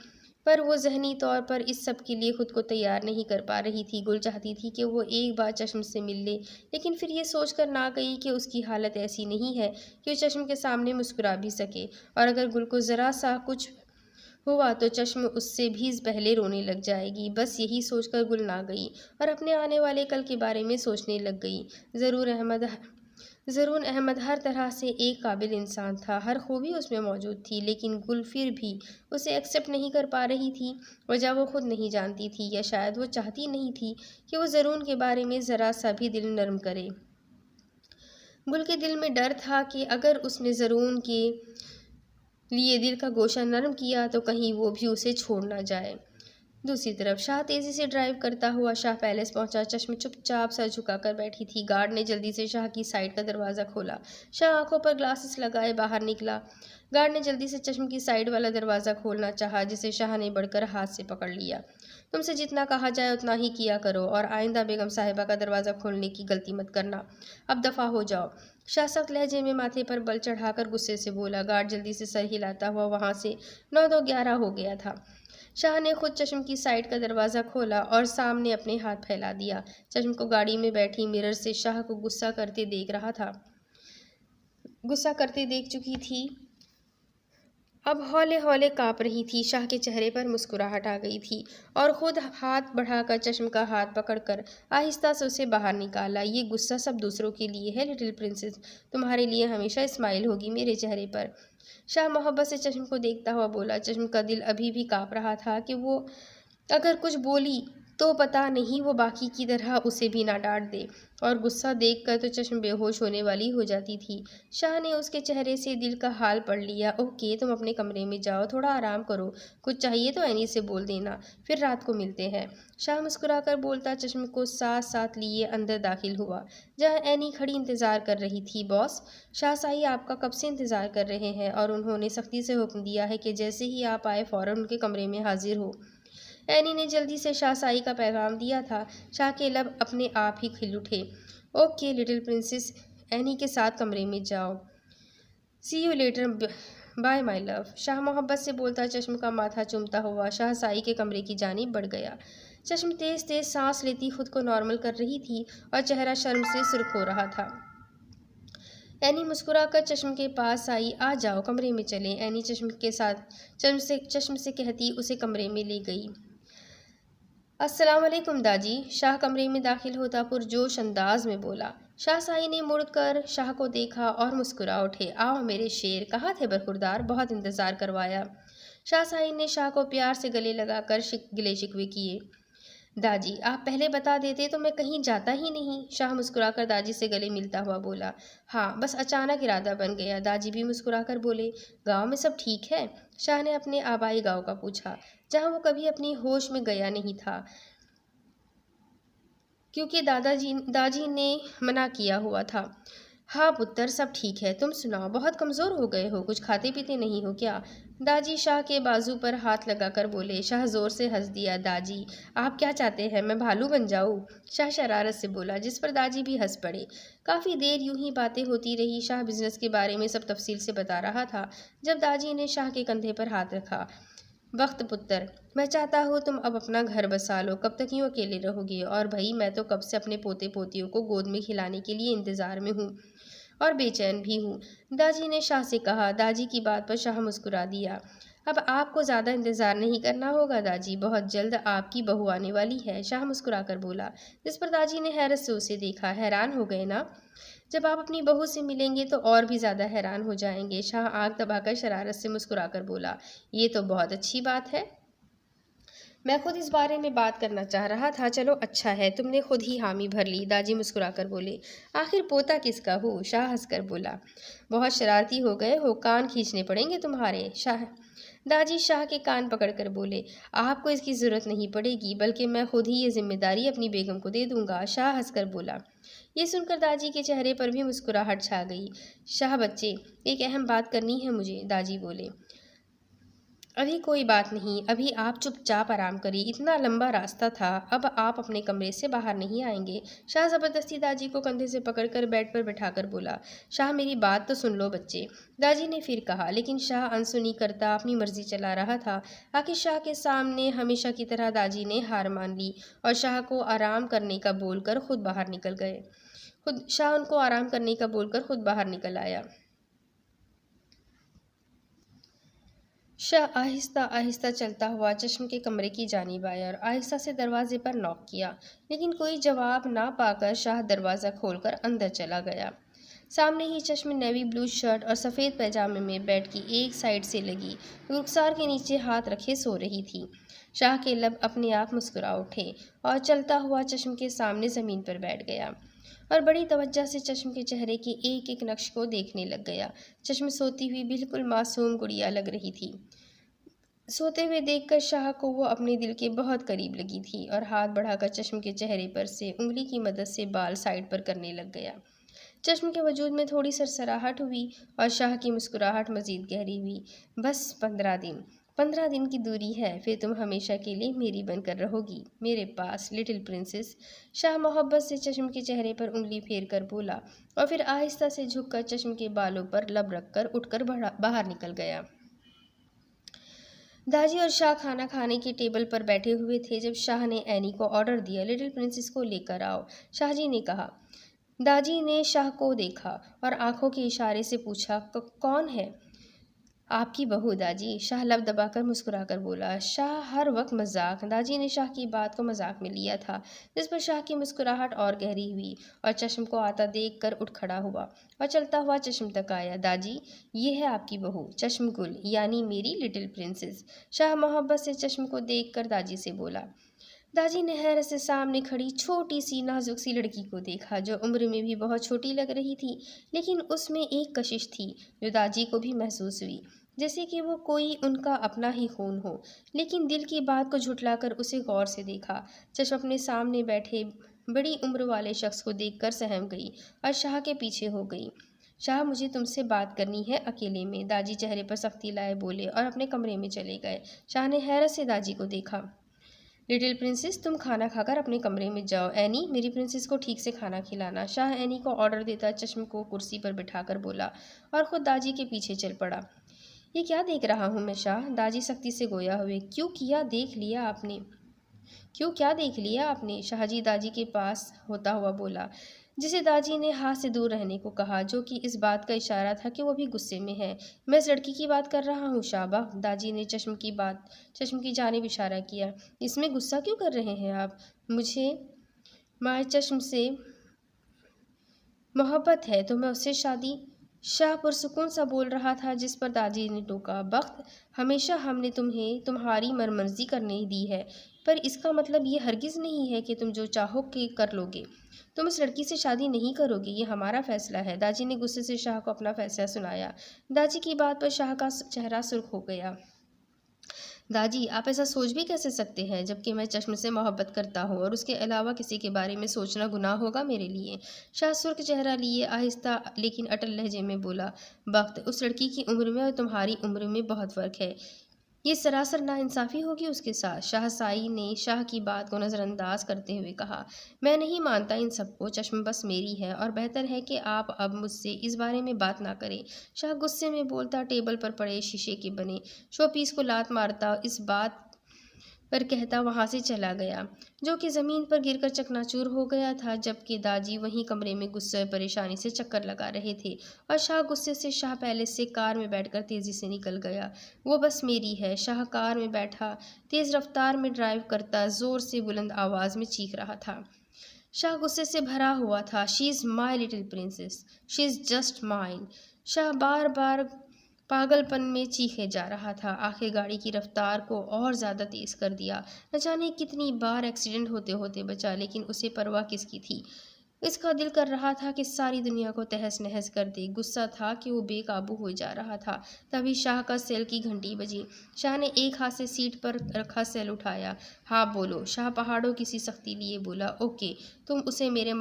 पर वो ज़हनी तौर पर इस सब के लिए खुद को तैयार नहीं कर पा रही थी। गुल चाहती थी कि वो एक बार चश्म से मिल ले, लेकिन फिर ये सोचकर ना गई कि उसकी हालत ऐसी नहीं है कि वो चश्म के सामने मुस्कुरा भी सके, और अगर गुल को ज़रा सा कुछ हुआ तो चश्म उससे भी पहले रोने लग जाएगी। बस यही सोचकर गुल ना गई और अपने आने वाले कल के बारे में सोचने लग गई। ज़रून अहमद हर तरह से एक काबिल इंसान था, हर खूबी उसमें मौजूद थी, लेकिन गुल फिर भी उसे एक्सेप्ट नहीं कर पा रही थी। वजह वो खुद नहीं जानती थी, या शायद वो चाहती नहीं थी कि वो ज़रून के बारे में ज़रा सा भी दिल नरम करे। गुल के दिल में डर था कि अगर उसने ज़रून के लिए दिल का गोशा नरम किया तो कहीं वो भी उसे छोड़ ना जाए। दूसरी तरफ शाह तेजी से ड्राइव करता हुआ शाह पैलेस पहुंचा। चश्म चुपचाप सर झुकाकर बैठी थी। गार्ड ने जल्दी से शाह की साइड का दरवाज़ा खोला। शाह आंखों पर ग्लासेस लगाए बाहर निकला। गार्ड ने जल्दी से चश्म की साइड वाला दरवाज़ा खोलना चाहा, जिसे शाह ने बढ़कर हाथ से पकड़ लिया। तुमसे जितना कहा जाए उतना ही किया करो, और आइंदा बेगम साहिबा का दरवाज़ा खोलने की गलती मत करना। अब दफ़ा हो जाओ। शाह सख्त लहजे में माथे पर बल चढ़ाकर गुस्से से बोला। गार्ड जल्दी से सर हिलाता हुआ वहाँ से 9-2-11 हो गया था। शाह ने खुद चश्म की साइड का दरवाज़ा खोला और सामने अपने हाथ फैला दिया। चश्म को गाड़ी में बैठी मिरर से शाह को गुस्सा करते देख चुकी थी। अब हौले हौले काँप रही थी। शाह के चेहरे पर मुस्कुराहट आ गई थी और खुद हाथ बढ़ाकर चश्म का हाथ पकड़कर आहिस्ता से उसे बाहर निकाला। ये गुस्सा सब दूसरों के लिए है लिटिल प्रिंसेस, तुम्हारे लिए हमेशा स्माइल होगी मेरे चेहरे पर। शाह मोहब्बत से चश्म को देखता हुआ बोला। चश्म का दिल अभी भी काँप रहा था कि वो अगर कुछ बोली तो पता नहीं वो बाकी की तरह उसे भी ना डांट दे, और गुस्सा देखकर तो चश्म बेहोश होने वाली हो जाती थी। शाह ने उसके चेहरे से दिल का हाल पढ़ लिया। ओके, तुम अपने कमरे में जाओ, थोड़ा आराम करो, कुछ चाहिए तो एनी से बोल देना, फिर रात को मिलते हैं। शाह मुस्कुराकर बोलता चश्म को साथ साथ लिए अंदर दाखिल हुआ, जहाँ एनी खड़ी इंतज़ार कर रही थी। बॉस, शाह साई आपका कब से इंतज़ार कर रहे हैं, और उन्होंने सख्ती से हुक्म दिया है कि जैसे ही आप आए फ़ौरन उनके कमरे में हाजिर हो। एनी ने जल्दी से शाह साई का पैगाम दिया था। शाह के लब अपने आप ही खिल उठे। ओके लिटिल प्रिंसेस, एनी के साथ कमरे में जाओ। See you later, bye my love. Shah मोहब्बत से बोलता चश्म का माथा चूमता हुआ शाह साई के कमरे की जानिब बढ़ गया। चश्म तेज तेज सांस लेती खुद को नॉर्मल कर रही थी और चेहरा शर्म से सुर्ख हो रहा था। एनी मुस्कुराकर चश्म के पास आई। आ जाओ, कमरे में चले। एनी चश्म से कहती उसे कमरे में ले गई। अस्सलाम वालेकुम दादी, शाह कमरे में दाखिल होता पुरजोश अंदाज में बोला। शाह साई ने मुड़कर शाह को देखा और मुस्कुरा उठे। आओ मेरे शेर, कहाँ थे बरखुरदार, बहुत इंतज़ार करवाया। शाह साई ने शाह को प्यार से गले लगाकर गिले शिकवे किए। दादी, आप पहले बता देते तो मैं कहीं जाता ही नहीं। शाह मुस्कुराकर दादी से गले मिलता हुआ बोला। हाँ, बस अचानक इरादा बन गया। दादी भी मुस्कुराकर बोले। गांव में सब ठीक है? शाह ने अपने आबाई गांव का पूछा, जहां वो कभी अपनी होश में गया नहीं था, क्योंकि दादी ने मना किया हुआ था। हाँ पुत्र, सब ठीक है, तुम सुनाओ, बहुत कमज़ोर हो गए हो, कुछ खाते पीते नहीं हो क्या? दादी शाह के बाजू पर हाथ लगाकर बोले। शाह ज़ोर से हंस दिया। दादी, आप क्या चाहते हैं, मैं भालू बन जाऊँ? शाह शरारत से बोला, जिस पर दादी भी हंस पड़े। काफ़ी देर यूं ही बातें होती रही। शाह बिजनेस के बारे में सब तफसील से बता रहा था जब दादी ने शाह के कंधे पर हाथ रखा। वक्त पुत्र, मैं चाहता हूँ तुम अब अपना घर बसा लो, कब तक यूँ अकेले रहोगे? और भाई, मैं तो कब से अपने पोते पोतियों को गोद में खिलाने के लिए इंतज़ार में हूँ और बेचैन भी हूँ, दादी ने शाह से कहा। दादी की बात पर शाह मुस्कुरा दिया। अब आपको ज़्यादा इंतज़ार नहीं करना होगा दादी, बहुत जल्द आपकी बहू आने वाली है, शाह मुस्कुराकर बोला। जिस पर दादी ने हैरत से उसे देखा। हैरान हो गए ना? जब आप अपनी बहू से मिलेंगे तो और भी ज़्यादा हैरान हो जाएंगे, शाह आग दबाकर शरारत से मुस्कुराकर बोला। ये तो बहुत अच्छी बात है, मैं खुद इस बारे में बात करना चाह रहा था। चलो अच्छा है, तुमने खुद ही हामी भर ली, दादी मुस्कुराकर बोले। आखिर पोता किसका हो? शाह हंसकर बोला। बहुत शरारती हो गए हो, कान खींचने पड़ेंगे तुम्हारे। दादी शाह के कान पकड़कर बोले। आपको इसकी ज़रूरत नहीं पड़ेगी, बल्कि मैं खुद ही ये जिम्मेदारी अपनी बेगम को दे दूंगा, शाह हंसकर बोला। ये सुनकर दादी के चेहरे पर भी मुस्कुराहट छा गई। शाह बच्चे, एक अहम बात करनी है मुझे, दादी बोले। अभी कोई बात नहीं, अभी आप चुपचाप आराम करिए, इतना लंबा रास्ता था, अब आप अपने कमरे से बाहर नहीं आएंगे, शाह ज़बरदस्ती दादी को कंधे से पकड़कर बेड पर बैठाकर बोला। शाह, मेरी बात तो सुन लो बच्चे, दादी ने फिर कहा, लेकिन शाह अनसुनी करता अपनी मर्जी चला रहा था। आखिर शाह के सामने हमेशा की तरह दादी ने हार मान ली और शाह को आराम करने का बोलकर खुद बाहर निकल गए। शाह उनको आराम करने का बोलकर खुद बाहर निकल आया। शाह आहिस्ता आहिस्ता चलता हुआ चश्म के कमरे की जानिब आया और आहिस्ता से दरवाजे पर नॉक किया, लेकिन कोई जवाब ना पाकर शाह दरवाज़ा खोलकर अंदर चला गया। सामने ही चश्म नेवी ब्लू शर्ट और सफ़ेद पैजामे में बेड की एक साइड से लगी रुखसार के नीचे हाथ रखे सो रही थी। शाह के लब अपने आप मुस्कुरा उठे और चलता हुआ चश्म के सामने ज़मीन पर बैठ गया और बड़ी तवज्जो से चश्म के चेहरे के एक एक नक्श को देखने लग गया। चश्म सोती हुई बिल्कुल मासूम गुड़िया लग रही थी। सोते हुए देखकर शाह को वो अपने दिल के बहुत करीब लगी थी और हाथ बढ़ाकर चश्म के चेहरे पर से उंगली की मदद से बाल साइड पर करने लग गया। चश्म के वजूद में थोड़ी सरसराहट हुई और शाह की मुस्कुराहट मजीद गहरी हुई। बस 15 दिन की दूरी है, फिर तुम हमेशा के लिए मेरी बनकर रहोगी मेरे पास, लिटिल प्रिंसेस। शाह मोहब्बत से चश्म के चेहरे पर उंगली फेर कर बोला और फिर आहिस्ता से झुककर चश्म के बालों पर लब रखकर उठकर बाहर निकल गया। दाजी और शाह खाना खाने के टेबल पर बैठे हुए थे जब शाह ने एनी को ऑर्डर दिया, लिटिल प्रिंसेस को लेकर आओ, शाहजी ने कहा। दाजी ने शाह को देखा और आंखों के इशारे से पूछा, कौन है? आपकी बहू दाजी, शाह लब दबाकर मुस्कुराकर बोला। शाह हर वक्त मजाक। दाजी ने शाह की बात को मजाक में लिया था, जिस पर शाह की मुस्कुराहट और गहरी हुई और चश्म को आता देख कर उठ खड़ा हुआ और चलता हुआ चश्म तक आया। दाजी, ये है आपकी बहू चश्म गुल, यानी मेरी लिटिल प्रिंसेस। शाह मोहब्बत से चश्म को देख कर दाजी से बोला। दाजी ने हैरत से सामने खड़ी छोटी सी नाजुक सी लड़की को देखा, जो उम्र में भी बहुत छोटी लग रही थी, लेकिन उसमें एक कशिश थी जो दादी को भी महसूस हुई, जैसे कि वो कोई उनका अपना ही खून हो। लेकिन दिल की बात को झुठलाकर उसे गौर से देखा। चश्म अपने सामने बैठे बड़ी उम्र वाले शख्स को देखकर सहम गई और शाह के पीछे हो गई। शाह, मुझे तुमसे बात करनी है अकेले में, दाजी चेहरे पर सख्ती लाए बोले और अपने कमरे में चले गए। शाह ने हैरत से दाजी को देखा। लिटिल प्रिंसेस, तुम खाना खाकर अपने कमरे में जाओ। एनी, मेरी प्रिंसेस को ठीक से खाना खिलाना। शाह एनी को ऑर्डर देता चश्म को कुर्सी पर बिठाकर बोला और ख़ुद दाजी के पीछे चल पड़ा। ये क्या देख रहा हूँ मैं शाह? दाजी सख्ती से गोया हुए। क्यों क्या देख लिया आपने? शाहजी दाजी के पास होता हुआ बोला, जिसे दाजी ने हाथ से दूर रहने को कहा, जो कि इस बात का इशारा था कि वो भी गुस्से में है। मैं इस लड़की की बात कर रहा हूँ शाबा। दाजी ने चश्म की जानिब इशारा किया। इसमें गुस्सा क्यों कर रहे हैं आप? मुझे माए चश्म से मोहब्बत है तो मैं उससे शादी। शाह पुरसुकून सा बोल रहा था, जिस पर दादी ने टोका। बख्त, हमेशा हमने तुम्हें तुम्हारी मर्जी करने दी है, पर इसका मतलब ये हरगिज़ नहीं है कि तुम जो चाहो कि कर लोगे। तुम इस लड़की से शादी नहीं करोगे, ये हमारा फैसला है। दाजी ने गुस्से से शाह को अपना फैसला सुनाया। दाजी की बात पर शाह का चेहरा सुर्ख हो गया। दादी, आप ऐसा सोच भी कैसे सकते हैं, जबकि मैं चश्म से मोहब्बत करता हूँ और उसके अलावा किसी के बारे में सोचना गुनाह होगा मेरे लिए? शाह सुर्ख चेहरा लिए आहिस्ता लेकिन अटल लहजे में बोला। वक्त, उस लड़की की उम्र में और तुम्हारी उम्र में बहुत फ़र्क है। ये सरासर नाइंसाफ़ी होगी उसके साथ। शाहसाई ने शाह की बात को नज़रअंदाज करते हुए कहा। मैं नहीं मानता इन सबको, चश्म बस मेरी है और बेहतर है कि आप अब मुझसे इस बारे में बात ना करें। शाह गुस्से में बोलता टेबल पर पड़े शीशे के बने शोपीस को लात मारता इस बात पर कहता वहाँ से चला गया, जो कि ज़मीन पर गिरकर चकनाचूर हो गया था, जबकि दादी वहीं कमरे में गुस्से और परेशानी से चक्कर लगा रहे थे। और शाह गुस्से से शाह पैलेस से कार में बैठकर तेज़ी से निकल गया। वो बस मेरी है। शाह कार में बैठा तेज़ रफ्तार में ड्राइव करता ज़ोर से बुलंद आवाज़ में चीख रहा था। शाह गुस्से से भरा हुआ था। She is my little princess, she is just mine. Shah बार बार पागलपन में चीखे जा रहा था। आखिर गाड़ी की रफ्तार को और ज़्यादा तेज़ कर दिया। न जाने कितनी बार एक्सीडेंट होते होते बचा, लेकिन उसे परवाह किसकी थी। इसका दिल कर रहा था कि सारी दुनिया को तहस नहस कर दे। गुस्सा था कि वो बेकाबू हो जा रहा था। तभी शाह का सेल की घंटी बजी। शाह ने एक हाथ से सीट पर रखा सेल उठाया। हाँ बोलो। शाह पहाड़ों की सी सख्ती लिए बोला। ओके, तुम उसे मेरे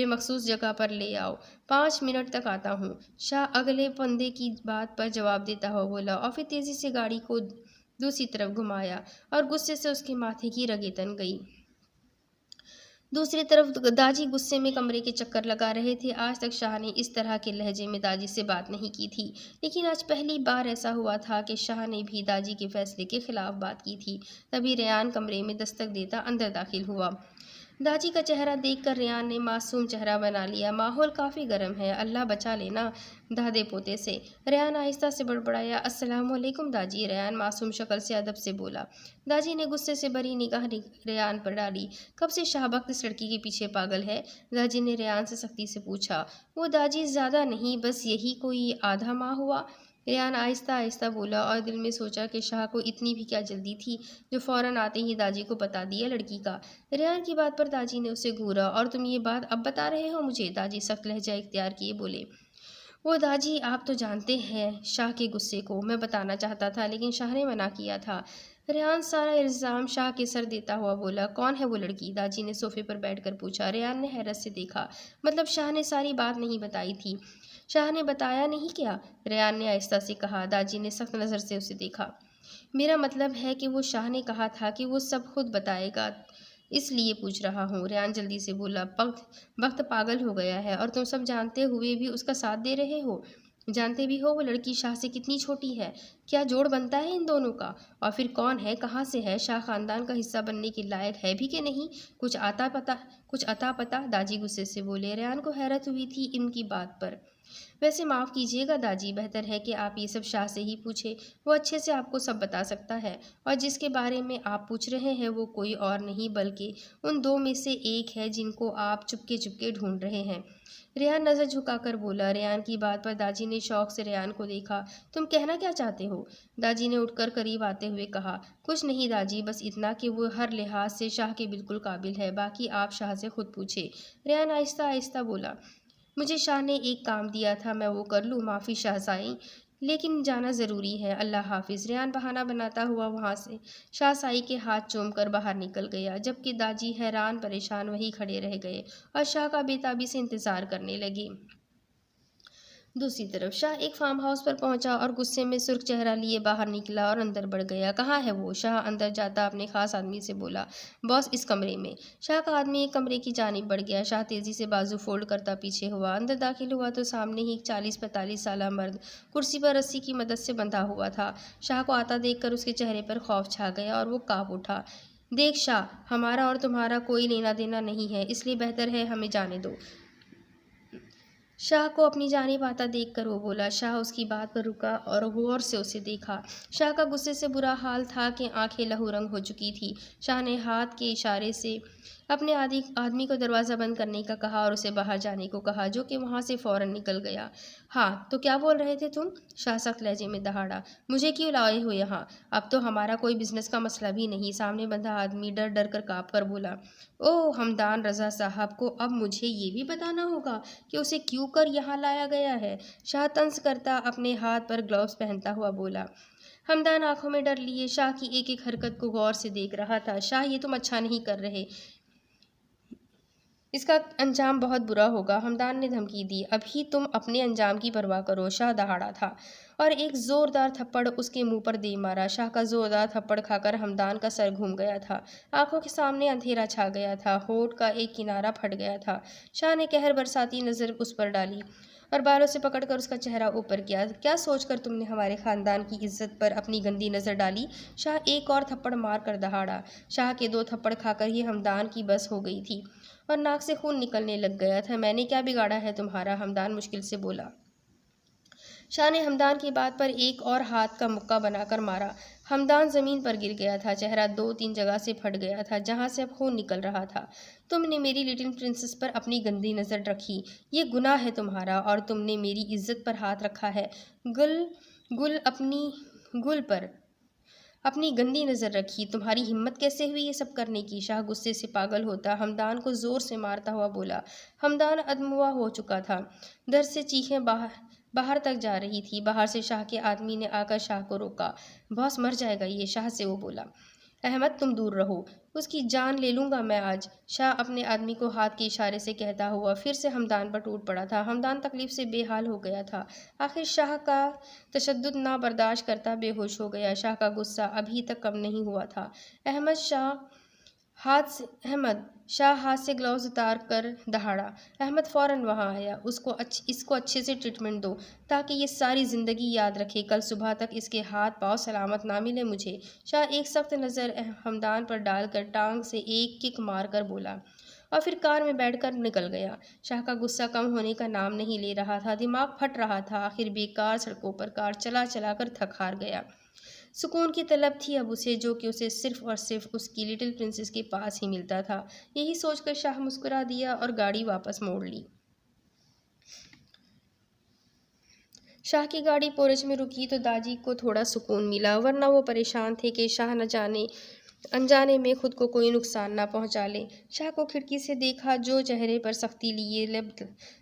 मखसूस जगह पर ले आओ। 5 मिनट तक आता हूँ। शाह अगले बंदे की बात पर जवाब देता हुआ बोला और फिर तेज़ी से गाड़ी को दूसरी तरफ घुमाया और गुस्से से उसके माथे की रगें तन गई। दूसरी तरफ दाजी गुस्से में कमरे के चक्कर लगा रहे थे। आज तक शाह ने इस तरह के लहजे में दाजी से बात नहीं की थी, लेकिन आज पहली बार ऐसा हुआ था कि शाह ने भी दाजी के फैसले के खिलाफ बात की थी। तभी रेयान कमरे में दस्तक देता अंदर दाखिल हुआ। दाजी का चेहरा देखकर रेयान ने मासूम चेहरा बना लिया। माहौल काफ़ी गर्म है, अल्लाह बचा लेना दादे पोते से। रेयान आहिस्ता से बड़बड़ाया, अस्सलामुअलैकुम दाजी। रेयान मासूम शक्ल से अदब से बोला। दाजी ने गुस्से से भरी निगाह रेयान पर डाली। कब से शाहबख्त इस लड़की के पीछे पागल है? दाजी ने रेयान से सख्ती से पूछा। वो दाजी, ज़्यादा नहीं, बस यही कोई आधा माह हुआ। रेयान आहिस्ता आहिस्ता बोला और दिल में सोचा कि शाह को इतनी भी क्या जल्दी थी जो फ़ौरन आते ही दाजी को बता दिया लड़की का। रेयान की बात पर दाजी ने उसे घूरा। और तुम ये बात अब बता रहे हो मुझे? दाजी सख्त लहजा इख्तियार किए बोले। वो दाजी, आप तो जानते हैं शाह के गुस्से को। मैं बताना चाहता था लेकिन शाह ने मना किया था। रेयान सारा इल्ज़ाम शाह के सर देता हुआ बोला। कौन है वो लड़की? दाजी ने सोफे पर बैठकर पूछा। रेयान ने हैरत से देखा। मतलब शाह ने सारी बात नहीं बताई थी? शाह ने बताया नहीं क्या? रेयान ने आहिस्ता से कहा। दाजी ने सख्त नज़र से उसे देखा। मेरा मतलब है कि वो शाह ने कहा था कि वो सब खुद बताएगा, इसलिए पूछ रहा हूँ। रेयान जल्दी से बोला। वक्त पागल हो गया है और तुम सब जानते हुए भी उसका साथ दे रहे हो। जानते भी हो वो लड़की शाह से कितनी छोटी है। क्या जोड़ बनता है इन दोनों का? और फिर कौन है, कहाँ से है, शाह खानदान का हिस्सा बनने के लायक है भी कि नहीं? कुछ अता पता? दाजी गुस्से से बोले। रेयान को हैरत हुई थी इनकी बात पर। वैसे माफ़ कीजिएगा दाजी, बेहतर है कि आप ये सब शाह से ही पूछें। वो अच्छे से आपको सब बता सकता है। और जिसके बारे में आप पूछ रहे हैं वो कोई और नहीं बल्कि उन दो में से एक है जिनको आप चुपके चुपके ढूंढ रहे हैं। रेयान नज़र झुकाकर बोला। रेयान की बात पर दाजी ने शौक से रेयान को देखा। तुम कहना क्या चाहते हो? दाजी ने उठकर करीब आते हुए कहा। कुछ नहीं दाजी, बस इतना कि वो हर लिहाज से शाह के बिल्कुल काबिल है। बाकी आप शाह से खुद पूछे। रेयान आहिस्ता आहिस्ता बोला। मुझे शाह ने एक काम दिया था, मैं वो कर लूँ? माफ़ी शाहज़ाई, लेकिन जाना ज़रूरी है। अल्लाह हाफिज़। रेयान बहाना बनाता हुआ वहाँ से शाहज़ाई के हाथ चूमकर बाहर निकल गया, जबकि दाजी हैरान परेशान वहीं खड़े रह गए और शाह का बेताबी से इंतज़ार करने लगे। दूसरी तरफ शाह एक फार्म हाउस पर पहुंचा और गुस्से में सुर्ख चेहरा लिए बाहर निकला और अंदर बढ़ गया। कहाँ है वो? शाह अंदर जाता अपने खास आदमी से बोला। बॉस इस कमरे में। शाह का आदमी एक कमरे की जानिब बढ़ गया। शाह तेजी से बाजू फोल्ड करता पीछे हुआ। अंदर दाखिल हुआ तो सामने ही एक 40-45 साला मर्द कुर्सी पर रस्सी की मदद से बंधा हुआ था। शाह को आता देखकर उसके चेहरे पर खौफ छा गया और वो काँप उठा। देख शाह, हमारा और तुम्हारा कोई लेना देना नहीं है, इसलिए बेहतर है हमें जाने दो। शाह को अपनी जानिब आता देखकर वो बोला। शाह उसकी बात पर रुका और गौर से उसे देखा। शाह का गुस्से से बुरा हाल था कि आंखें लहूरंग हो चुकी थी। शाह ने हाथ के इशारे से अपने आदमी को दरवाज़ा बंद करने का कहा और उसे बाहर जाने को कहा, जो कि वहाँ से फ़ौरन निकल गया। हाँ तो क्या बोल रहे थे तुम? शाह सख्त लहजे में दहाड़ा। मुझे क्यों लाए हो यहाँ? अब तो हमारा कोई बिजनेस का मसला भी नहीं। सामने बंधा आदमी डर डर कर काँप कर बोला। ओह हमदान रज़ा साहब को अब मुझे ये भी बताना होगा कि उसे क्यों कर यहाँ लाया गया है? शाह तंज करता अपने हाथ पर ग्लव्स पहनता हुआ बोला। हमदान आंखों में डर लिए शाह की एक एक हरकत को गौर से देख रहा था। शाह, ये तुम अच्छा नहीं कर रहे, इसका अंजाम बहुत बुरा होगा। हमदान ने धमकी दी। अभी तुम अपने अंजाम की परवाह करो। शाह दहाड़ा था और एक ज़ोरदार थप्पड़ उसके मुंह पर दे मारा। शाह का ज़ोरदार थप्पड़ खाकर हमदान का सर घूम गया था। आंखों के सामने अंधेरा छा गया था। होठ का एक किनारा फट गया था। शाह ने कहर बरसाती नज़र उस पर डाली और बालों से पकड़कर उसका चेहरा ऊपर किया। क्या सोचकर तुमने हमारे ख़ानदान की इज्जत पर अपनी गंदी नज़र डाली? शाह एक और थप्पड़ मार कर दहाड़ा। शाह के 2 थप्पड़ खाकर ही हमदान की बस हो गई थी और नाक से खून निकलने लग गया था। मैंने क्या बिगाड़ा है तुम्हारा? हमदान मुश्किल से बोला। शाह ने हमदान की बात पर एक और हाथ का मुक्का बनाकर मारा। हमदान ज़मीन पर गिर गया था। चेहरा 2-3 जगह से फट गया था जहाँ से अब खून निकल रहा था। तुमने मेरी लिटिल प्रिंसेस पर अपनी गंदी नज़र रखी, ये गुनाह है तुम्हारा, और तुमने मेरी इज्जत पर हाथ रखा है। गुल पर अपनी गंदी नज़र रखी। तुम्हारी हिम्मत कैसे हुई ये सब करने की? शाह गुस्से से पागल होता हमदान को ज़ोर से मारता हुआ बोला। हमदान अधमुआ हो चुका था। दर्द से चीखें बाहर तक जा रही थी। बाहर से शाह के आदमी ने आकर शाह को रोका। बॉस मर जाएगा ये, शाह से वो बोला। अहमद तुम दूर रहो, उसकी जान ले लूँगा मैं आज, शाह अपने आदमी को हाथ के इशारे से कहता हुआ फिर से हमदान पर टूट पड़ा था। हमदान तकलीफ से बेहाल हो गया था। आखिर शाह का तशद्दुद ना बर्दाश्त करता बेहोश हो गया। शाह का गुस्सा अभी तक कम नहीं हुआ था। अहमद शाह हाथ से ग्लव्स उतार कर दहाड़ा। अहमद फ़ौरन वहाँ आया। इसको अच्छे से ट्रीटमेंट दो ताकि ये सारी ज़िंदगी याद रखे। कल सुबह तक इसके हाथ पाँव सलामत ना मिले मुझे। शाह एक सख्त नज़र हमदान पर डालकर टांग से एक किक मार कर बोला। और फिर कार में बैठकर निकल गया। शाह का गुस्सा कम होने का नाम नहीं ले रहा था। दिमाग फट रहा था। आखिर बेकार सड़कों पर कार चला चला कर थक हार गया। सुकून की तलब थी अब उसे, जो कि उसे सिर्फ और सिर्फ उसकी लिटिल प्रिंसेस के पास ही मिलता था। यही सोचकर शाह मुस्कुरा दिया और गाड़ी वापस मोड़ ली। शाह की गाड़ी पोरज में रुकी तो दादी को थोड़ा सुकून मिला, वरना वो परेशान थे कि शाह न जाने अनजाने में खुद को कोई नुकसान ना पहुंचा ले। शाह को खिड़की से देखा, जो चेहरे पर सख्ती लिए लब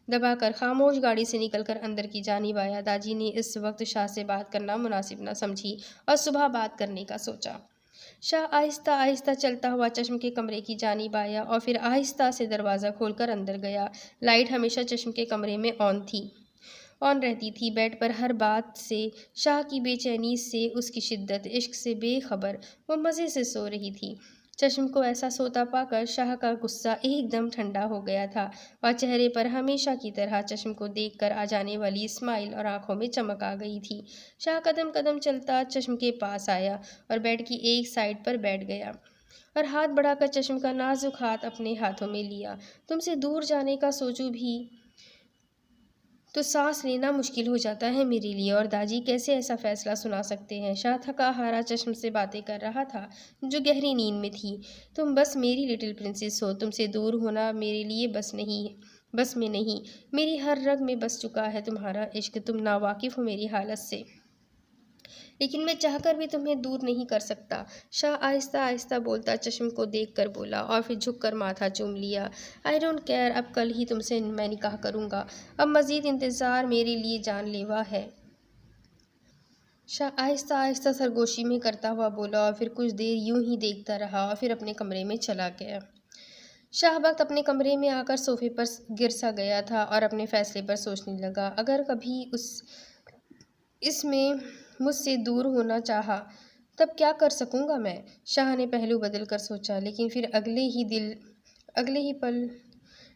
दबाकर खामोश गाड़ी से निकलकर अंदर की जानिब आया। दादी ने इस वक्त शाह से बात करना मुनासिब न समझी और सुबह बात करने का सोचा। शाह आहिस्ता आहिस्ता चलता हुआ चश्म के कमरे की जानिब आया और फिर आहिस्ता से दरवाज़ा खोलकर अंदर गया। लाइट हमेशा चश्म के कमरे में ऑन रहती थी। बेड पर हर बात से, शाह की बेचैनी से, उसकी शिद्दत इश्क से बेखबर वो मज़े से सो रही थी। चश्म को ऐसा सोता पाकर शाह का गुस्सा एकदम ठंडा हो गया था और चेहरे पर हमेशा की तरह चश्म को देखकर आ जाने वाली स्माइल और आंखों में चमक आ गई थी। शाह कदम कदम चलता चश्म के पास आया और बेड की एक साइड पर बैठ गया और हाथ बढ़ाकर चश्म का नाजुक हाथ अपने हाथों में लिया। तुमसे दूर जाने का सोचूं भी तो सांस लेना मुश्किल हो जाता है मेरे लिए, और दादी कैसे ऐसा फैसला सुना सकते हैं। शाह थका हारा चश्म से बातें कर रहा था, जो गहरी नींद में थी। तुम बस मेरी लिटिल प्रिंसेस हो। तुमसे दूर होना मेरे लिए बस में नहीं, मेरी हर रग में बस चुका है तुम्हारा इश्क। तुम नावाकिफ हो मेरी हालत से, लेकिन मैं चाहकर भी तुम्हें दूर नहीं कर सकता। शाह आहिस्ता आहिस्ता बोलता चश्म को देखकर बोला और फिर झुककर माथा चूम लिया। आई डोंट केयर, अब कल ही तुमसे मैं निकाह करूँगा। अब मज़ीद इंतज़ार मेरे लिए जानलेवा है। शाह आहिस्ता आहिस्ता सरगोशी में करता हुआ बोला और फिर कुछ देर यूं ही देखता रहा और फिर अपने कमरे में चला गया। शाह वक्त अपने कमरे में आकर सोफे पर गिर सा गया था और अपने फैसले पर सोचने लगा। अगर कभी इसमें मुझसे दूर होना चाहा, तब क्या कर सकूँगा मैं? शाह ने पहलू बदल कर सोचा, लेकिन फिर अगले ही पल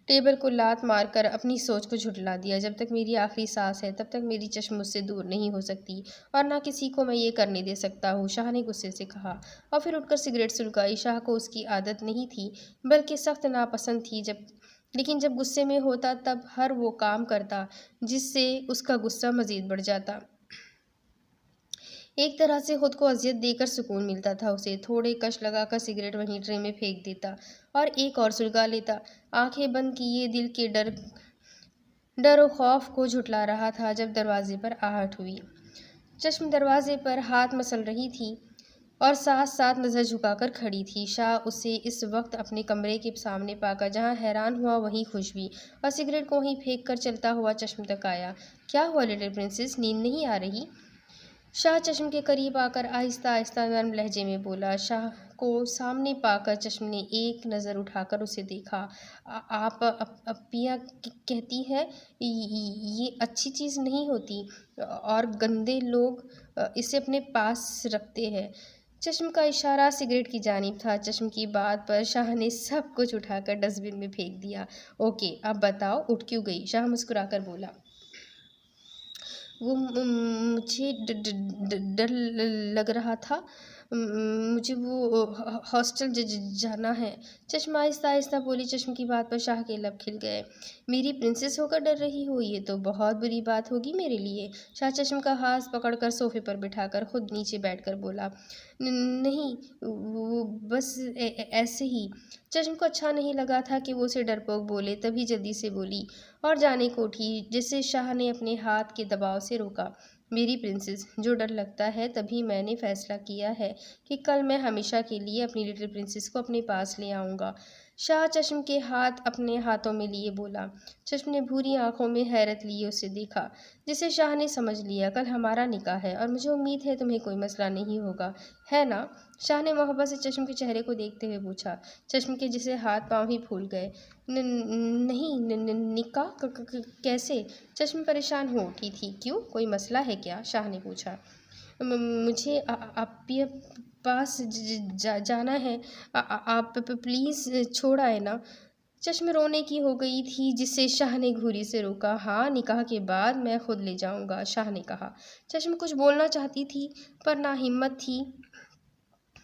टेबल को लात मारकर अपनी सोच को झुठला दिया। जब तक मेरी आखिरी सांस है तब तक मेरी चश्म मुझसे दूर नहीं हो सकती, और ना किसी को मैं ये करने दे सकता हूँ, शाह ने गुस्से से कहा और फिर उठकर सिगरेट सुलगाई। शाह को उसकी आदत नहीं थी, बल्कि सख्त नापसंद थी। लेकिन जब गुस्से में होता तब हर वो काम करता जिससे उसका गुस्सा मज़ीद बढ़ जाता। एक तरह से खुद को अजियत देकर सुकून मिलता था उसे। थोड़े कश लगाकर सिगरेट वहीं ट्रे में फेंक देता और एक और सुलगा लेता। आंखें बंद किए दिल के डर और खौफ को झुठला रहा था जब दरवाजे पर आहट हुई। चश्म दरवाजे पर हाथ मसल रही थी और साथ साथ नज़र झुकाकर खड़ी थी। शाह उसे इस वक्त अपने कमरे के सामने पाकर जहाँ हैरान हुआ वहीं खुश भी, और सिगरेट को वहीं फेंक कर चलता हुआ चश्म तक आया। क्या हुआ लिटिल प्रिंसेस, नींद नहीं आ रही? शाह चश्म के करीब आकर आहिस्ता आहिस्ता नर्म लहजे में बोला। शाह को सामने पाकर चश्म ने एक नज़र उठाकर उसे देखा। आप अप्पियाँ कहती है ये अच्छी चीज़ नहीं होती और गंदे लोग इसे अपने पास रखते हैं। चश्म का इशारा सिगरेट की जानिब था। चश्म की बात पर शाह ने सब कुछ उठाकर डस्टबिन में फेंक दिया। ओके, अब बताओ उठ क्यों गई? शाह मुस्कुराकर बोला। वो मुझे डर लग रहा था। मुझे वो हॉस्टल जाना है। चश्मा आहिस्ता आहिस्ता बोली। चश्म की बात पर शाह के लब खिल गए। मेरी प्रिंसेस होकर डर रही हो, ये तो बहुत बुरी बात होगी मेरे लिए। शाह चश्म का हाथ पकड़कर सोफे पर बिठाकर खुद नीचे बैठकर बोला, नहीं, वो बस ऐसे ही। चश्म को अच्छा नहीं लगा था कि वो उसे डरपोक बोले, तभी जल्दी से बोली और जाने को उठी, जिसे शाह ने अपने हाथ के दबाव से रोका। मेरी प्रिंसेस, जो डर लगता है, तभी मैंने फैसला किया है कि कल मैं हमेशा के लिए अपनी लिटिल प्रिंसेस को अपने पास ले आऊँगा। शाह चश्म के हाथ अपने हाथों में लिए बोला। चश्म ने भूरी आंखों में हैरत लिए उसे देखा, जिसे शाह ने समझ लिया। कल हमारा निकाह है और मुझे उम्मीद है तुम्हें कोई मसला नहीं होगा, है ना? शाह ने मोहब्बत से चश्म के चेहरे को देखते हुए पूछा। चश्म के जिसे हाथ पाँव ही फूल गए। नहीं, निकाह कैसे? चश्म परेशान हो उठी थी। क्यों, कोई मसला है क्या? शाह ने पूछा। मुझे आपके पास जाना है। आप प्लीज़ छोड़ आए ना। चश्म रोने की हो गई थी, जिससे शाह ने घूरी से रोका। हाँ, निकाह के बाद मैं खुद ले जाऊंगा, शाह ने कहा। चश्म कुछ बोलना चाहती थी पर ना हिम्मत थी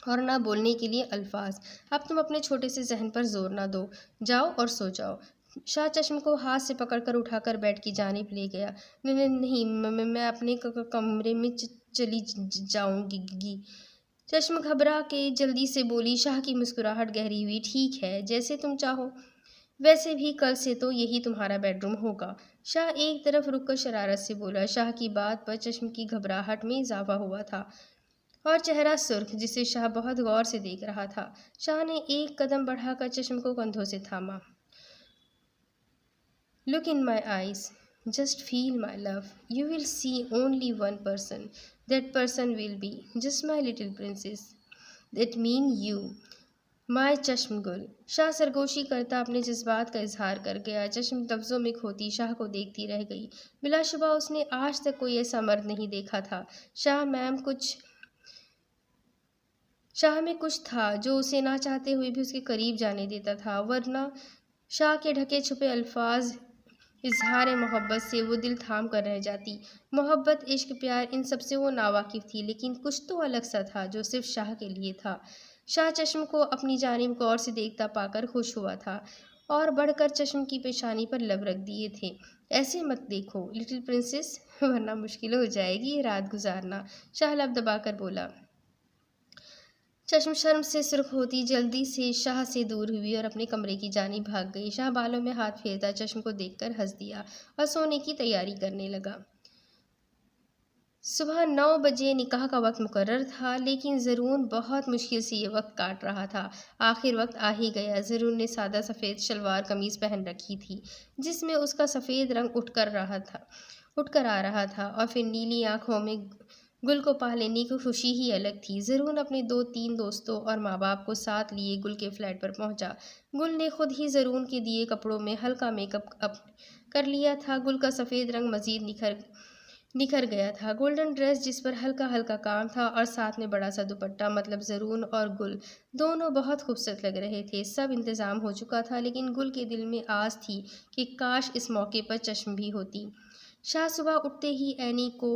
और ना बोलने के लिए अल्फाज। अब तुम अपने छोटे से जहन पर जोर ना दो, जाओ और सो जाओ। शाह चश्म को हाथ से पकड़कर उठाकर बेड की जानिब ले गया। नहीं नहीं, मैं अपने कमरे में चली जाऊंगी। चश्म घबरा के जल्दी से बोली। शाह की मुस्कुराहट गहरी हुई। ठीक है, जैसे तुम चाहो। वैसे भी कल से तो यही तुम्हारा बेडरूम होगा। शाह एक तरफ रुककर शरारत से बोला। शाह की बात पर चश्म की घबराहट में इजाफा हुआ था और चेहरा सुर्ख, जिसे शाह बहुत गौर से देख रहा था। शाह ने एक कदम बढ़ाकर चश्म को कंधों से थामा। Look in my eyes, just feel my love, you will see only one person, that person will be just my little princess, that mean you, my चश्म गुल। शाह सरगोशी करता अपने जज्बात का इजहार कर गया। चश्म लफ्ज़ों में खोती शाह को देखती रह गई। बिलाशुबा उसने आज तक कोई ऐसा मर्द नहीं देखा था। शाह में कुछ था जो उसे ना चाहते हुए भी उसके करीब जाने देता था, वरना शाह के ढके छुपे अल्फाज इजहार मोहब्बत से वो दिल थाम कर रह जाती। मोहब्बत, इश्क, प्यार, इन सब से वो नावाकिफ थी, लेकिन कुछ तो अलग सा था जो सिर्फ शाह के लिए था। शाह चश्म को अपनी जानिब गौर से देखता पाकर खुश हुआ था और बढ़कर चश्म की पेशानी पर लब रख दिए थे। ऐसे मत देखो लिटिल प्रिंसेस, वरना मुश्किल हो जाएगी ये रात गुजारना। शाह लब दबाकर बोला। चश्म शर्म से सुर्ख होती जल्दी से शाह से दूर हुई और अपने कमरे की जानिब भाग गई। शाह बालों में हाथ फेरता चश्म को देखकर हंस दिया और सोने की तैयारी करने लगा। सुबह 9 बजे निकाह का वक्त मुकर्रर था, लेकिन ज़रून बहुत मुश्किल से ये वक्त काट रहा था। आखिर वक्त आ ही गया। ज़रून ने सादा सफ़ेद शलवार कमीज़ पहन रखी थी, जिसमें उसका सफ़ेद रंग उठकर आ रहा था, और फिर नीली आंखों में गुल को पा लेने की खुशी ही अलग थी। ज़रून अपने 2-3 दोस्तों और माँ बाप को साथ लिए गुल के फ्लैट पर पहुंचा। गुल ने खुद ही ज़रून के दिए कपड़ों में हल्का मेकअप अप कर लिया था। गुल का सफ़ेद रंग मज़ीद निखर गया था। गोल्डन ड्रेस जिस पर हल्का हल्का काम था और साथ में बड़ा सा दुपट्टा, मतलब ज़रून और गुल दोनों बहुत खूबसूरत लग रहे थे। सब इंतज़ाम हो चुका था, लेकिन गुल के दिल में आस थी कि काश इस मौके पर चश्म भी होती। शाह सुबह उठते ही एनी को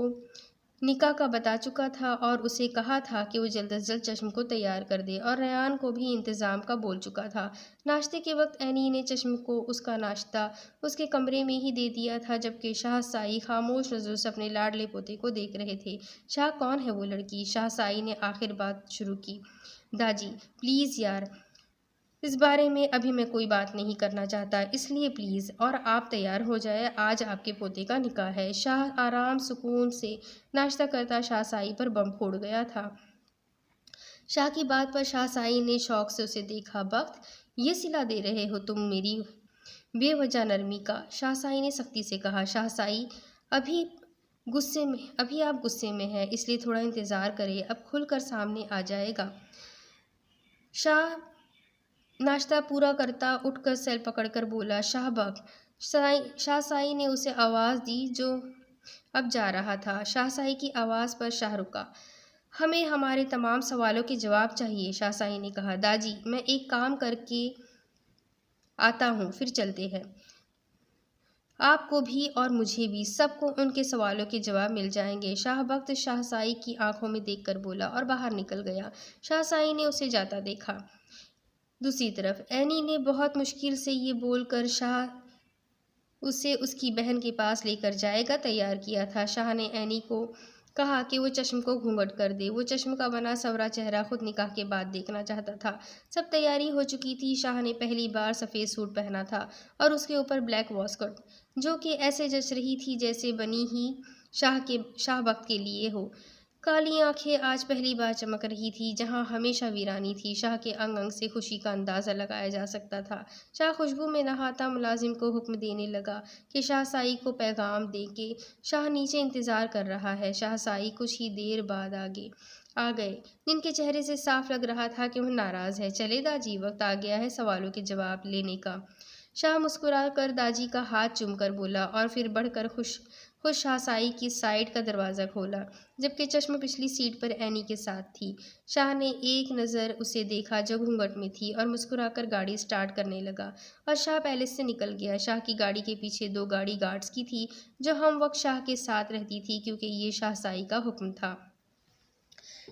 निकाह का बता चुका था और उसे कहा था कि वो जल्द अज जल्द चश्म को तैयार कर दे, और रेयान को भी इंतज़ाम का बोल चुका था। नाश्ते के वक्त एनी ने चश्म को उसका नाश्ता उसके कमरे में ही दे दिया था, जबकि शाह साई खामोश नज़रों से अपने लाडले पोते को देख रहे थे। शाह, कौन है वो लड़की? शाह साई ने आखिर बात शुरू की। दाजी प्लीज़ यार, इस बारे में अभी मैं कोई बात नहीं करना चाहता, इसलिए प्लीज़, और आप तैयार हो जाए, आज आपके पोते का निकाह है। शाह आराम सुकून से नाश्ता करता शाह साई पर बम फोड़ गया था। शाह की बात पर शाह साई ने शौक से उसे देखा। वक्त ये सिला दे रहे हो तुम मेरी बेवजह नरमी का? शाह साई ने सख्ती से कहा। शाह साई, अभी आप गुस्से में हैं, इसलिए थोड़ा इंतज़ार करें, अब खुलकर सामने आ जाएगा। शाह नाश्ता पूरा करता उठकर सेल पकड़कर बोला। शाह साई ने उसे आवाज़ दी जो अब जा रहा था। शाह साई की आवाज़ पर शाह रुका। हमें हमारे तमाम सवालों के जवाब चाहिए, शाह साई ने कहा। दादी, मैं एक काम करके आता हूँ, फिर चलते हैं। आपको भी और मुझे भी, सबको उनके सवालों के जवाब मिल जाएंगे। शाह बख्त शाह साई की आंखों में देखकर बोला और बाहर निकल गया। शाह साई ने उसे जाता देखा। दूसरी तरफ एनी ने बहुत मुश्किल से ये बोलकर शाह उसे उसकी बहन के पास लेकर जाएगा तैयार किया था। शाह ने एनी को कहा कि वो चश्म को घूंघट कर दे। वो चश्म का बना सवरा चेहरा खुद निकाह के बाद देखना चाहता था। सब तैयारी हो चुकी थी। शाह ने पहली बार सफ़ेद सूट पहना था और उसके ऊपर ब्लैक वॉस्कोट, जो कि ऐसे जच रही थी जैसे बनी ही शाह वक्त के लिए हो। काली आंखें आज पहली बार चमक रही थी, जहां हमेशा वीरानी थी। शाह के अंग अंग से खुशी का अंदाज़ा लगाया जा सकता था। शाह खुशबू में नहाता मुलाजिम को हुक्म देने लगा कि शाह साई को पैगाम दे के शाह नीचे इंतज़ार कर रहा है। शाह साई कुछ ही देर बाद आ गए, जिनके चेहरे से साफ लग रहा था कि वह नाराज़ है। चले दाजी, वक्त आ गया है सवालों के जवाब लेने का। शाह मुस्कुरा कर दाजी का हाथ चूमकर बोला और फिर बढ़कर खुश शाह साई की साइड का दरवाज़ा खोला, जबकि चश्म पिछली सीट पर एनी के साथ थी। शाह ने एक नज़र उसे देखा जो घूंघट में थी और मुस्कुराकर गाड़ी स्टार्ट करने लगा और शाह पैलेस से निकल गया। शाह की गाड़ी के पीछे 2 गाड़ी गार्ड्स की थी जो हम वक्त शाह के साथ रहती थी, क्योंकि ये शाह साई का हुक्म था।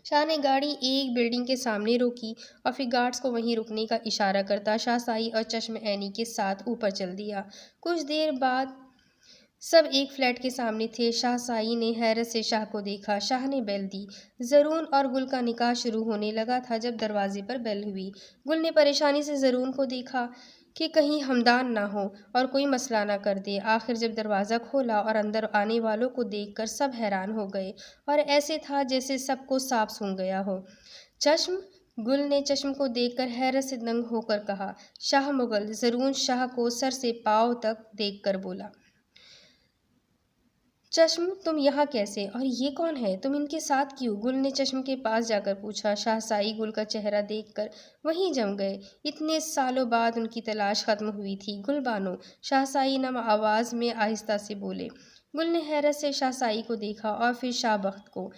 शाह ने गाड़ी एक बिल्डिंग के सामने रोकी और फिर गार्ड्स को वहीं रुकने का इशारा करता शाह साई और चश्म ऐनी के साथ ऊपर चल दिया। कुछ देर बाद सब एक फ्लैट के सामने थे। शाह साई ने हैरत से शाह को देखा। शाह ने बेल दी। जरून और गुल का निकाह शुरू होने लगा था जब दरवाजे पर बेल हुई। गुल ने परेशानी से जरून को देखा कि कहीं हमदान ना हो और कोई मसला ना कर दे। आखिर जब दरवाज़ा खोला और अंदर आने वालों को देखकर सब हैरान हो गए और ऐसे था जैसे सबको सांप सूंघ गया हो। चश्म। गुल ने चश्म को देखकर हैरत से दंग होकर कहा। शाह मुगल। जरून शाह को सर से पांव तक देखकर बोला। चश्म, तुम यहाँ कैसे? और ये कौन है? तुम इनके साथ क्यों? गुल ने चश्म के पास जाकर पूछा। शाहसाई गुल का चेहरा देखकर वहीं जम गए। इतने सालों बाद उनकी तलाश खत्म हुई थी। गुल बानो, शाहसाई नम आवाज़ में आहिस्ता से बोले। गुल ने हैरत से शाहसाई को देखा और फिर शाह बख्त को।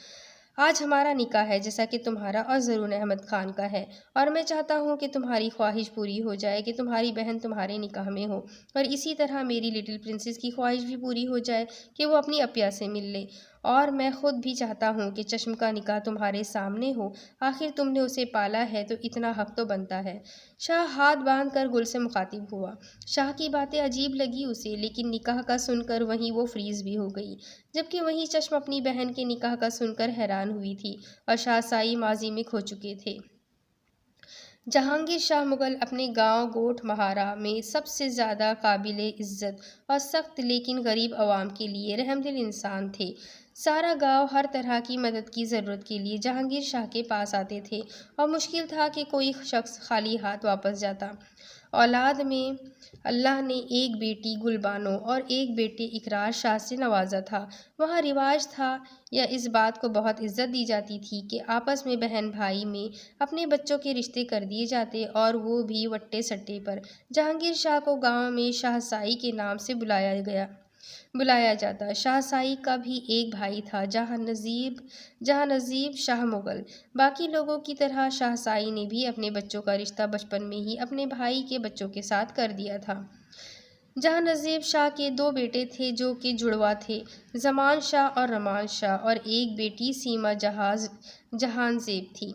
आज हमारा निकाह है जैसा कि तुम्हारा और ज़रून अहमद खान का है, और मैं चाहता हूँ कि तुम्हारी ख्वाहिश पूरी हो जाए कि तुम्हारी बहन तुम्हारे निकाह में हो, और इसी तरह मेरी लिटिल प्रिंसेस की ख्वाहिश भी पूरी हो जाए कि वो अपनी अपिया से मिल ले। और मैं खुद भी चाहता हूँ कि चश्म का निकाह तुम्हारे सामने हो। आखिर तुमने उसे पाला है तो इतना हक तो बनता है। शाह हाथ बांध कर गुल से मुखातिब हुआ। शाह की बातें अजीब लगी उसे, लेकिन निकाह का सुनकर वहीं वो फ्रीज भी हो गई, जबकि वहीं चश्म अपनी बहन के निकाह का सुनकर हैरान हुई थी और शाहसाई माजी में खो चुके थे। जहांगीर शाह मुगल अपने गांव गोठ महारा में सबसे ज़्यादा काबिले इज्जत और सख्त लेकिन गरीब आवाम के लिए रहमदिल इंसान थे। सारा गांव हर तरह की मदद की ज़रूरत के लिए जहांगीर शाह के पास आते थे और मुश्किल था कि कोई शख्स खाली हाथ वापस जाता। औलाद में अल्लाह ने एक बेटी गुलबानो और एक बेटे इकरार शाह से नवाजा था। वहाँ रिवाज था या इस बात को बहुत इज्जत दी जाती थी कि आपस में बहन भाई में अपने बच्चों के रिश्ते कर दिए जाते, और वो भी वट्टे सट्टे पर। जहांगीर शाह को गांव में शाहसाई के नाम से बुलाया जाता। शाहसाई का भी एक भाई था, जहाँ नजीब शाह मुगल। बाकी लोगों की तरह शाहसाई ने भी अपने बच्चों का रिश्ता बचपन में ही अपने भाई के बच्चों के साथ कर दिया था। जहाँ नजीब शाह के दो बेटे थे जो कि जुड़वा थे, जमान शाह और रमान शाह, और एक बेटी सीमा जहानजेब थी।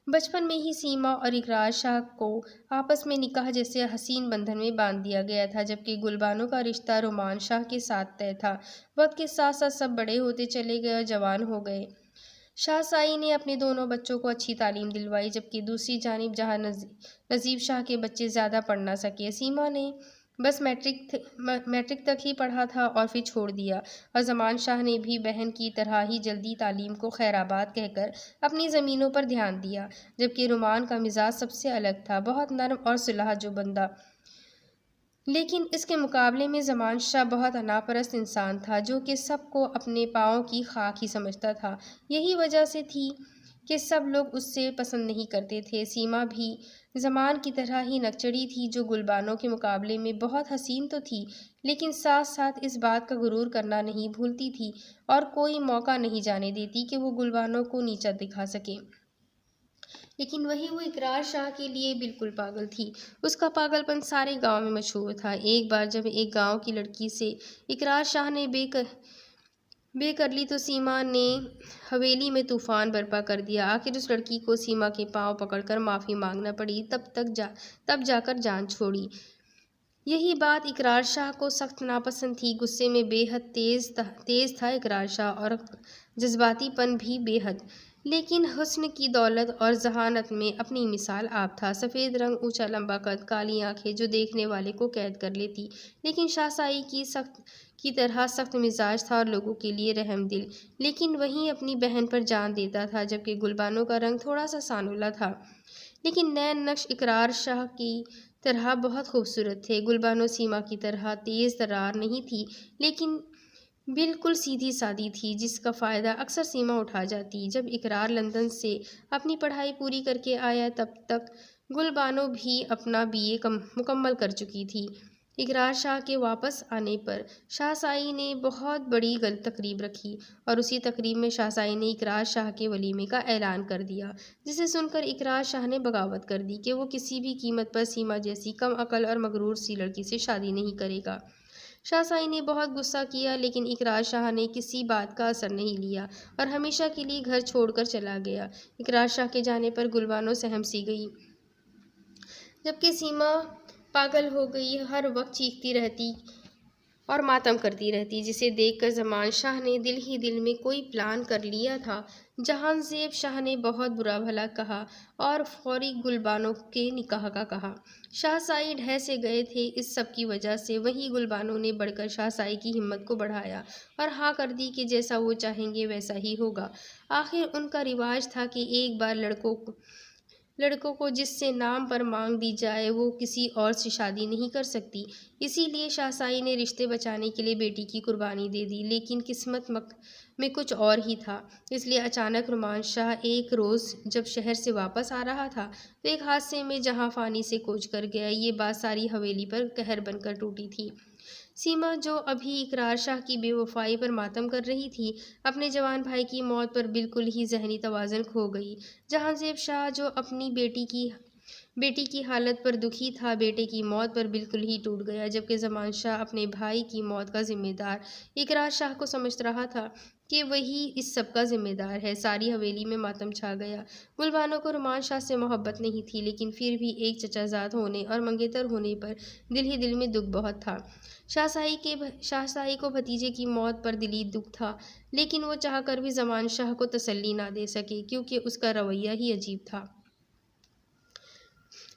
बचपन में ही सीमा और इकरार शाह को आपस में निकाह जैसे हसीन बंधन में बांध दिया गया था, जबकि गुलबानो का रिश्ता रोमान शाह के साथ तय था। वक्त के साथ साथ सब बड़े होते चले गए और जवान हो गए। शाहसाई ने अपने दोनों बच्चों को अच्छी तालीम दिलवाई, जबकि दूसरी जानिब जहाँ नजीब शाह के बच्चे ज़्यादा पढ़ ना सके, सीमा ने बस मैट्रिक तक ही पढ़ा था और फिर छोड़ दिया, और जमान शाह ने भी बहन की तरह ही जल्दी तालीम को खैराबाद कहकर अपनी ज़मीनों पर ध्यान दिया। जबकि रुमान का मिजाज सबसे अलग था, बहुत नरम और सुलह जो बंदा। लेकिन इसके मुकाबले में जमान शाह बहुत अनापरस्त इंसान था, जो कि सबको अपने पाँव की खाक ही समझता था। यही वजह से थी कि सब लोग उससे पसंद नहीं करते थे। सीमा भी जमान की तरह ही नकचड़ी थी, जो गुलबानों के मुकाबले में बहुत हसीन तो थी, लेकिन साथ साथ इस बात का गुरूर करना नहीं भूलती थी और कोई मौका नहीं जाने देती कि वो गुलबानों को नीचा दिखा सके। लेकिन वही वो इकरार शाह के लिए बिल्कुल पागल थी। उसका पागलपन सारे गांव में मशहूर था। एक बार जब एक गांव की लड़की से इकरार शाह ने बेकर ली तो सीमा ने हवेली में तूफान बर्पा कर दिया। आखिर उस लड़की को सीमा के पांव पकड़कर माफ़ी मांगना पड़ी, तब जाकर जान छोड़ी। यही बात इकरार शाह को सख्त नापसंद थी। गुस्से में बेहद तेज था इकरार शाह, और जज्बातीपन भी बेहद, लेकिन हुस्न की दौलत और जहानत में अपनी मिसाल आप था। सफ़ेद रंग, ऊंचा लंबा कद, काली आंखें जो देखने वाले को कैद कर लेती। लेकिन शाहसाई की तरह सख्त मिजाज था और लोगों के लिए रहमदिल, लेकिन वहीं अपनी बहन पर जान देता था। जबकि गुलबानों का रंग थोड़ा सा सानुला था, लेकिन नैन नक्श इकरार शाह की तरह बहुत खूबसूरत थे। गुलबानो सीमा की तरह तेज़ तर्रार नहीं थी, लेकिन बिल्कुल सीधी सादी थी, जिसका फ़ायदा अक्सर सीमा उठा जाती। जब इकरार लंदन से अपनी पढ़ाई पूरी करके आया, तब तक गुलबानो भी अपना बीए मुकम्मल कर चुकी थी। इकरार शाह के वापस आने पर शाहसाई ने बहुत बड़ी तकरीब रखी, और उसी तकरीब में शाहसाई ने इकरार शाह के वलीमे का ऐलान कर दिया, जिसे सुनकर इकरार शाह ने बगावत कर दी कि वो किसी भी कीमत पर सीमा जैसी कम अकल और मगरूर सी लड़की से शादी नहीं करेगा। शाहसाई ने बहुत गुस्सा किया, लेकिन इकरार शाह ने किसी बात का असर नहीं लिया और हमेशा के लिए घर छोड़कर चला गया। इकरार शाह के जाने पर गुलबानो सहम सी गई, जबकि सीमा पागल हो गई, हर वक्त चीखती रहती और मातम करती रहती, जिसे देखकर ज़मान शाह ने दिल ही दिल में कोई प्लान कर लिया था। जहांज़ेब शाह ने बहुत बुरा भला कहा और फौरी गुलबानो के निकाह का कहा। शाहसाई ढह से गए थे इस सब की वजह से, वहीं गुलबानो ने बढ़कर शाहसाई की हिम्मत को बढ़ाया और हाँ कर दी कि जैसा वो चाहेंगे वैसा ही होगा। आखिर उनका रिवाज था कि एक बार लड़कों को जिससे नाम पर मांग दी जाए वो किसी और से शादी नहीं कर सकती। इसीलिए शाहसाई ने रिश्ते बचाने के लिए बेटी की कुर्बानी दे दी, लेकिन किस्मत में कुछ और ही था। इसलिए अचानक रुमान शाह एक रोज़ जब शहर से वापस आ रहा था तो एक हादसे में जहां फानी से कोच कर गया। ये बात सारी हवेली पर कहर बनकर टूटी थी। सीमा, जो अभी इकरार शाह की बेवफाई पर मातम कर रही थी, अपने जवान भाई की मौत पर बिल्कुल ही जहनी तवाज़ुन खो गई। जहांज़ेब शाह, जो अपनी बेटी की हालत पर दुखी था, बेटे की मौत पर बिल्कुल ही टूट गया, जबकि ज़मान शाह अपने भाई की मौत का जिम्मेदार इकरार शाह को समझ रहा था कि वही इस सब का जिम्मेदार है। सारी हवेली में मातम छा गया। गुलबानो को रुमान शाह से मोहब्बत नहीं थी, लेकिन फिर भी एक चचाजाद होने और मंगेतर होने पर दिल ही दिल में दुख बहुत था। शाहसाई को भतीजे की मौत पर दिली दुख था, लेकिन वो चाहकर भी ज़मान शाह को तसल्ली ना दे सके, क्योंकि उसका रवैया ही अजीब था।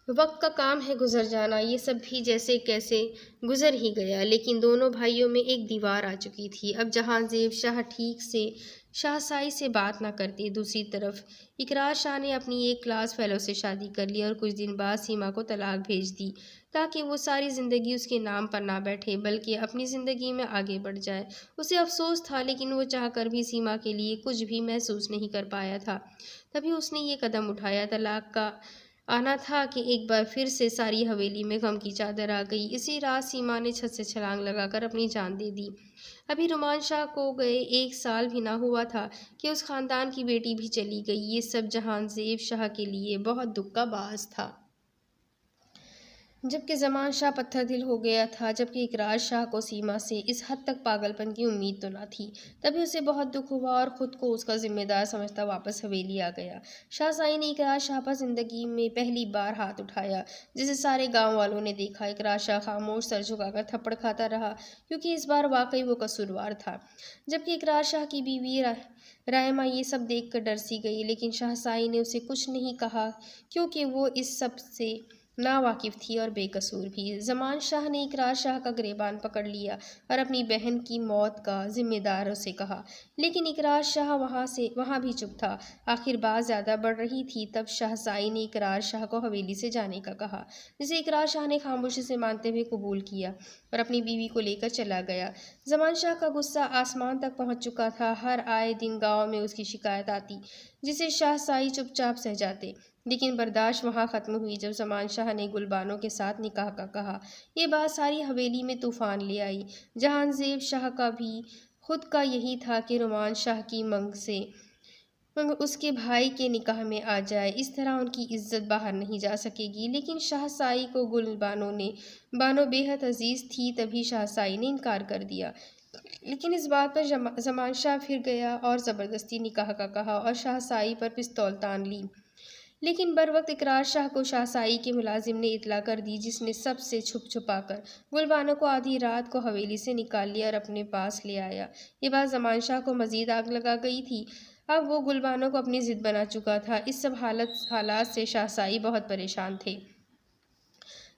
वक्त का काम है गुजर जाना, ये सब भी जैसे कैसे गुजर ही गया, लेकिन दोनों भाइयों में एक दीवार आ चुकी थी। अब जहांज़ेब शाह ठीक से शाहसाई से बात ना करते। दूसरी तरफ इकरार शाह ने अपनी एक क्लास फेलो से शादी कर ली और कुछ दिन बाद सीमा को तलाक भेज दी, ताकि वो सारी ज़िंदगी उसके नाम पर ना बैठे बल्कि अपनी ज़िंदगी में आगे बढ़ जाए। उसे अफसोस था, लेकिन वो चाहकर भी सीमा के लिए कुछ भी महसूस नहीं कर पाया था। तभी उसने ये कदम उठाया। तलाक का आना था कि एक बार फिर से सारी हवेली में गम की चादर आ गई। इसी रात सीमा ने छत से छलांग लगाकर अपनी जान दे दी। अभी रुमान शाह को गए 1 साल भी ना हुआ था कि उस खानदान की बेटी भी चली गई। ये सब जहांज़ेब शाह के लिए बहुत दुख का बास था, जबकि ज़मान शाह पत्थर दिल हो गया था। जबकि इकरार शाह को सीमा से इस हद तक पागलपन की उम्मीद तो न थी। तभी उसे बहुत दुख हुआ और ख़ुद को उसका जिम्मेदार समझता वापस हवेली आ गया। शाहसाई ने इकरार शाह पर ज़िंदगी में पहली बार हाथ उठाया, जिसे सारे गांव वालों ने देखा। इकरार शाह खामोश सर झुकाकर थप्पड़ खाता रहा, क्योंकि इस बार वाकई वो कसूरवार था। जबकि इकरार शाह की बीवी रायमा ये सब देखकर डर सी गई, लेकिन शाहसाई ने उसे कुछ नहीं कहा, क्योंकि वो इस सब से नावाकिफ़ थी और बेकसूर भी। ज़मान शाह ने इकरार शाह का गिरेबान पकड़ लिया और अपनी बहन की मौत का जिम्मेदार उसे कहा, लेकिन इकरार शाह वहाँ भी चुप था। आखिर बात ज़्यादा बढ़ रही थी, तब शाहसाई ने इकरार शाह को हवेली से जाने का कहा, जिसे इकरार शाह ने खामोशी से मानते हुए कबूल किया और अपनी बीवी को लेकर चला गया। ज़मान शाह का गुस्सा आसमान तक पहुँच चुका था। हर आए दिन गाँव में उसकी शिकायत आती, जिसे शाहसाई चुपचाप सह जाते, लेकिन बर्दाश्त वहाँ ख़त्म हुई जब ज़मान शाह ने गुलबानो के साथ निकाह का कहा। ये बात सारी हवेली में तूफ़ान ले आई। जहांज़ेब शाह का भी खुद का यही था कि रुमान शाह की मंग उसके भाई के निकाह में आ जाए, इस तरह उनकी इज्जत बाहर नहीं जा सकेगी। लेकिन शाहसाई को बानो बेहद अजीज़ थी, तभी शाहसाई ने इनकार कर दिया। लेकिन इस बात पर ज़मान शाह फिर गया और ज़बरदस्ती निकाह का कहा और शाहसाई पर पिस्तौल तान ली। लेकिन बर वक्त इकरार शाह को शाहसाई के मुलाजिम ने इतला कर दी, जिसने सबसे छुपा कर गुलबानो को आधी रात को हवेली से निकाल लिया और अपने पास ले आया। ये बात ज़मान शाह को मज़ीद आग लगा गई थी। अब वो गुलबानो को अपनी ज़िद बना चुका था। इस सब हालात से शाहसाई बहुत परेशान थे।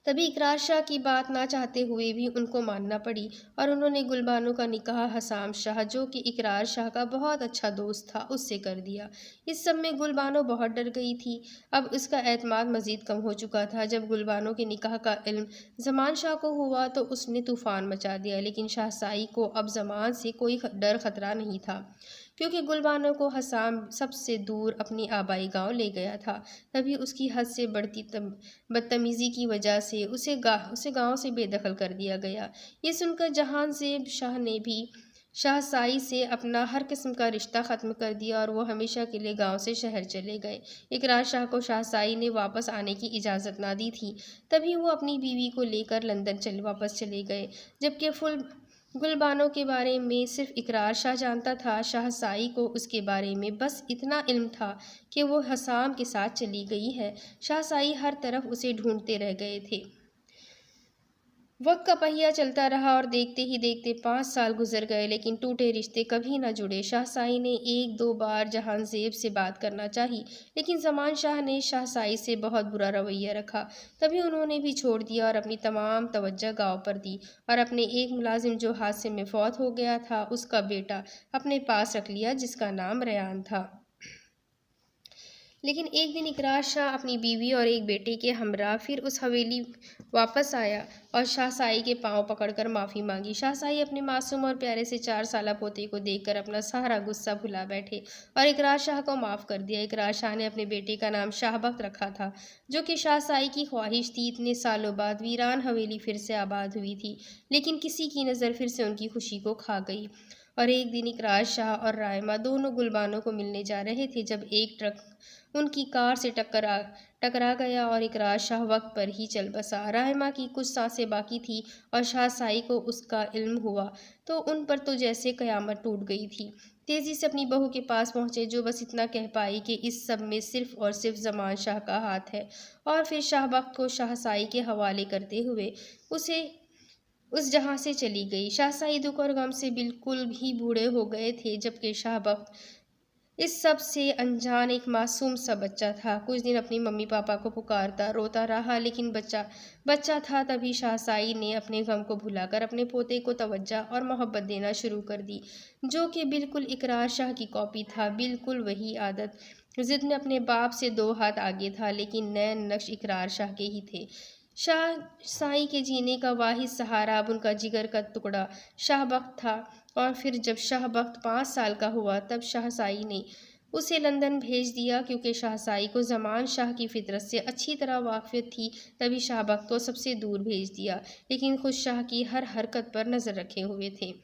तभी इकरार शाह की बात ना चाहते हुए भी उनको मानना पड़ी और उन्होंने गुलबानो का निकाह हसाम शाह, जो कि इकरार शाह का बहुत अच्छा दोस्त था, उससे कर दिया। इस सब में गुलबानो बहुत डर गई थी। अब उसका एतमाद मज़ीद कम हो चुका था। जब गुलबानो के निकाह का इल्म ज़मान शाह को हुआ तो उसने तूफ़ान मचा दिया, लेकिन शाहसाई को अब ज़मान से कोई डर ख़तरा नहीं था, क्योंकि गुलबानो को हसाम सबसे दूर अपनी आबाई गांव ले गया था। तभी उसकी हद से बढ़ती बदतमीज़ी की वजह से उसे गांव से बेदखल कर दिया गया। ये सुनकर जहांज़ेब शाह ने भी शाहसाई से अपना हर किस्म का रिश्ता ख़त्म कर दिया और वो हमेशा के लिए गांव से शहर चले गए। इकरार शाह को शाहसाई ने वापस आने की इजाज़त ना दी थी, तभी वो अपनी बीवी को लेकर लंदन वापस चले गए। जबकि गुलबानो के बारे में सिर्फ इकरार शाह जानता था, शाहसाई को उसके बारे में बस इतना इल्म था कि वो हसाम के साथ चली गई है। शाहसाई हर तरफ उसे ढूंढते रह गए थे। वक्त का पहिया चलता रहा और देखते ही देखते 5 साल गुजर गए, लेकिन टूटे रिश्ते कभी न जुड़े। शाहसाई ने 1-2 बार जहांजेब से बात करना चाही, लेकिन ज़मान शाह ने शाहसाई से बहुत बुरा रवैया रखा। तभी उन्होंने भी छोड़ दिया और अपनी तमाम तवज्जो गाँव पर दी और अपने एक मुलाजिम जो हादसे में फौत हो गया था, उसका बेटा अपने पास रख लिया, जिसका नाम रेयान था। लेकिन एक दिन इकरार शाह अपनी बीवी और एक बेटे के हमरा फिर उस हवेली वापस आया और शाहसाई के पांव पकड़कर माफ़ी मांगी। शाहसाई अपने मासूम और प्यारे से 4 साला पोते को देखकर अपना सारा गुस्सा भुला बैठे और इकरार शाह को माफ़ कर दिया। इकरार शाह ने अपने बेटे का नाम शाहबख्त रखा था, जो कि शाहसाई की ख्वाहिश थी। इतने सालों बाद वीरान हवेली फिर से आबाद हुई थी, लेकिन किसी की नज़र फिर से उनकी खुशी को खा गई। और एक दिन इकरार शाह और रायमा दोनों गुलबानों को मिलने जा रहे थे जब एक ट्रक उनकी कार से टकरा गया और इकरार शाह वक्त पर ही चल बसा। रायमा की कुछ सांसें बाकी थी और शाहसाई को उसका इल्म हुआ तो उन पर तो जैसे क़यामत टूट गई थी। तेज़ी से अपनी बहू के पास पहुँचे, जो बस इतना कह पाई कि इस सब में सिर्फ़ और सिर्फ ज़मान शाह का हाथ है, और फिर शाहबख्त को शाहसाई के हवाले करते हुए उसे उस जहाँ से चली गई। शाहसाई दुख और गम से बिल्कुल भी बूढ़े हो गए थे, जबकि शाहबख्त इस सब से अनजान एक मासूम सा बच्चा था। कुछ दिन अपनी मम्मी पापा को पुकारता रोता रहा, लेकिन बच्चा था। तभी शाहसाई ने अपने गम को भुलाकर अपने पोते को तवज्जो और मोहब्बत देना शुरू कर दी, जो कि बिल्कुल इकरार शाह की कॉपी था। बिल्कुल वही आदत। जिद में अपने बाप से 2 हाथ आगे था, लेकिन नैन नक्श इकरार शाह के ही थे। शाहसाई के जीने का वाहिद सहारा अब उनका जिगर का टुकड़ा शाहबख्त था। और फिर जब शाहबख्त 5 साल का हुआ, तब शाहसाई ने उसे लंदन भेज दिया, क्योंकि शाहसाई को ज़मान शाह की फितरत से अच्छी तरह वाक़िफ़ थी। तभी शाहबख्त को सबसे दूर भेज दिया, लेकिन खुद शाह की हर हरकत पर नज़र रखे हुए थे।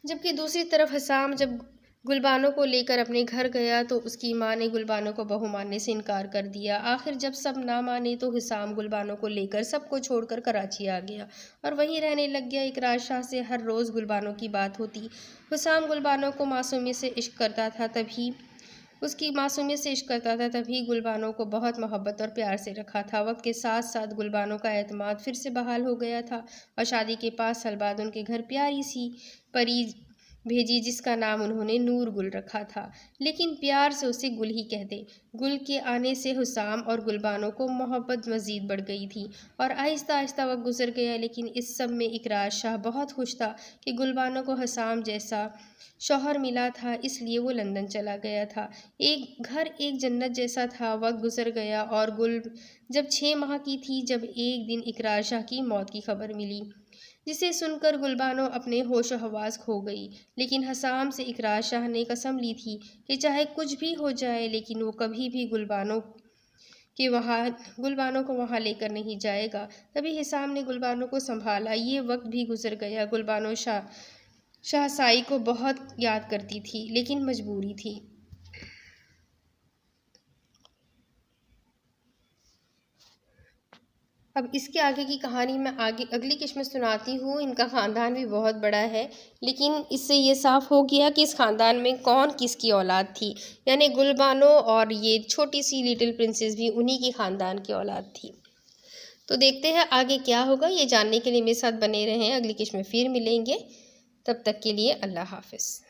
जबकि दूसरी तरफ हसाम जब गुलबानो को लेकर अपने घर गया तो उसकी माँ ने गुलबानो को बहू मानने से इनकार कर दिया। आखिर जब सब ना माने तो हिसाम गुलबानो को लेकर सबको छोड़कर कराची आ गया और वहीं रहने लग गया। इकरार शाह से हर रोज़ गुलबानो की बात होती। हिसाम गुलबानो को मासूमियत से इश्क करता था, तभी गुलबानो को बहुत मोहब्बत और प्यार से रखा था। वक्त के साथ साथ गुलबानो का एतमाद फिर से बहाल हो गया था और शादी के 5 साल बाद उनके घर प्यारी सी परी भेजी, जिसका नाम उन्होंने नूर गुल रखा था, लेकिन प्यार से उसे गुल ही कहते। गुल के आने से हुसाम और गुलबानो को मोहब्बत मज़ीद बढ़ गई थी और आहिस्ता आहिस्ता वक्त गुजर गया। लेकिन इस सब में इकरार शाह बहुत खुश था कि गुलबानो को हुसाम जैसा शौहर मिला था, इसलिए वो लंदन चला गया था। एक घर एक जन्नत जैसा था। वक्त गुजर गया और गुल जब 6 माह की थी, जब एक दिन इकरार शाह की मौत की खबर मिली, जिसे सुनकर गुलबानो अपने होश हवास खो गई। लेकिन हसाम से इकरार शाह ने कसम ली थी कि चाहे कुछ भी हो जाए, लेकिन वो कभी भी गुलबानो को वहाँ लेकर नहीं जाएगा। तभी हिसाम ने गुलबानो को संभाला। ये वक्त भी गुजर गया। गुलबानो शाहसाई को बहुत याद करती थी, लेकिन मजबूरी थी। अब इसके आगे की कहानी मैं अगली किस्त में सुनाती हूँ। इनका ख़ानदान भी बहुत बड़ा है, लेकिन इससे ये साफ़ हो गया कि इस ख़ानदान में कौन किसकी औलाद थी। यानी गुलबानो और ये छोटी सी लिटिल प्रिंसेस भी उन्हीं की ख़ानदान की औलाद थी। तो देखते हैं आगे क्या होगा। ये जानने के लिए मेरे साथ बने रहें। अगली किस्त में फिर मिलेंगे। तब तक के लिए अल्लाह हाफ़िज़।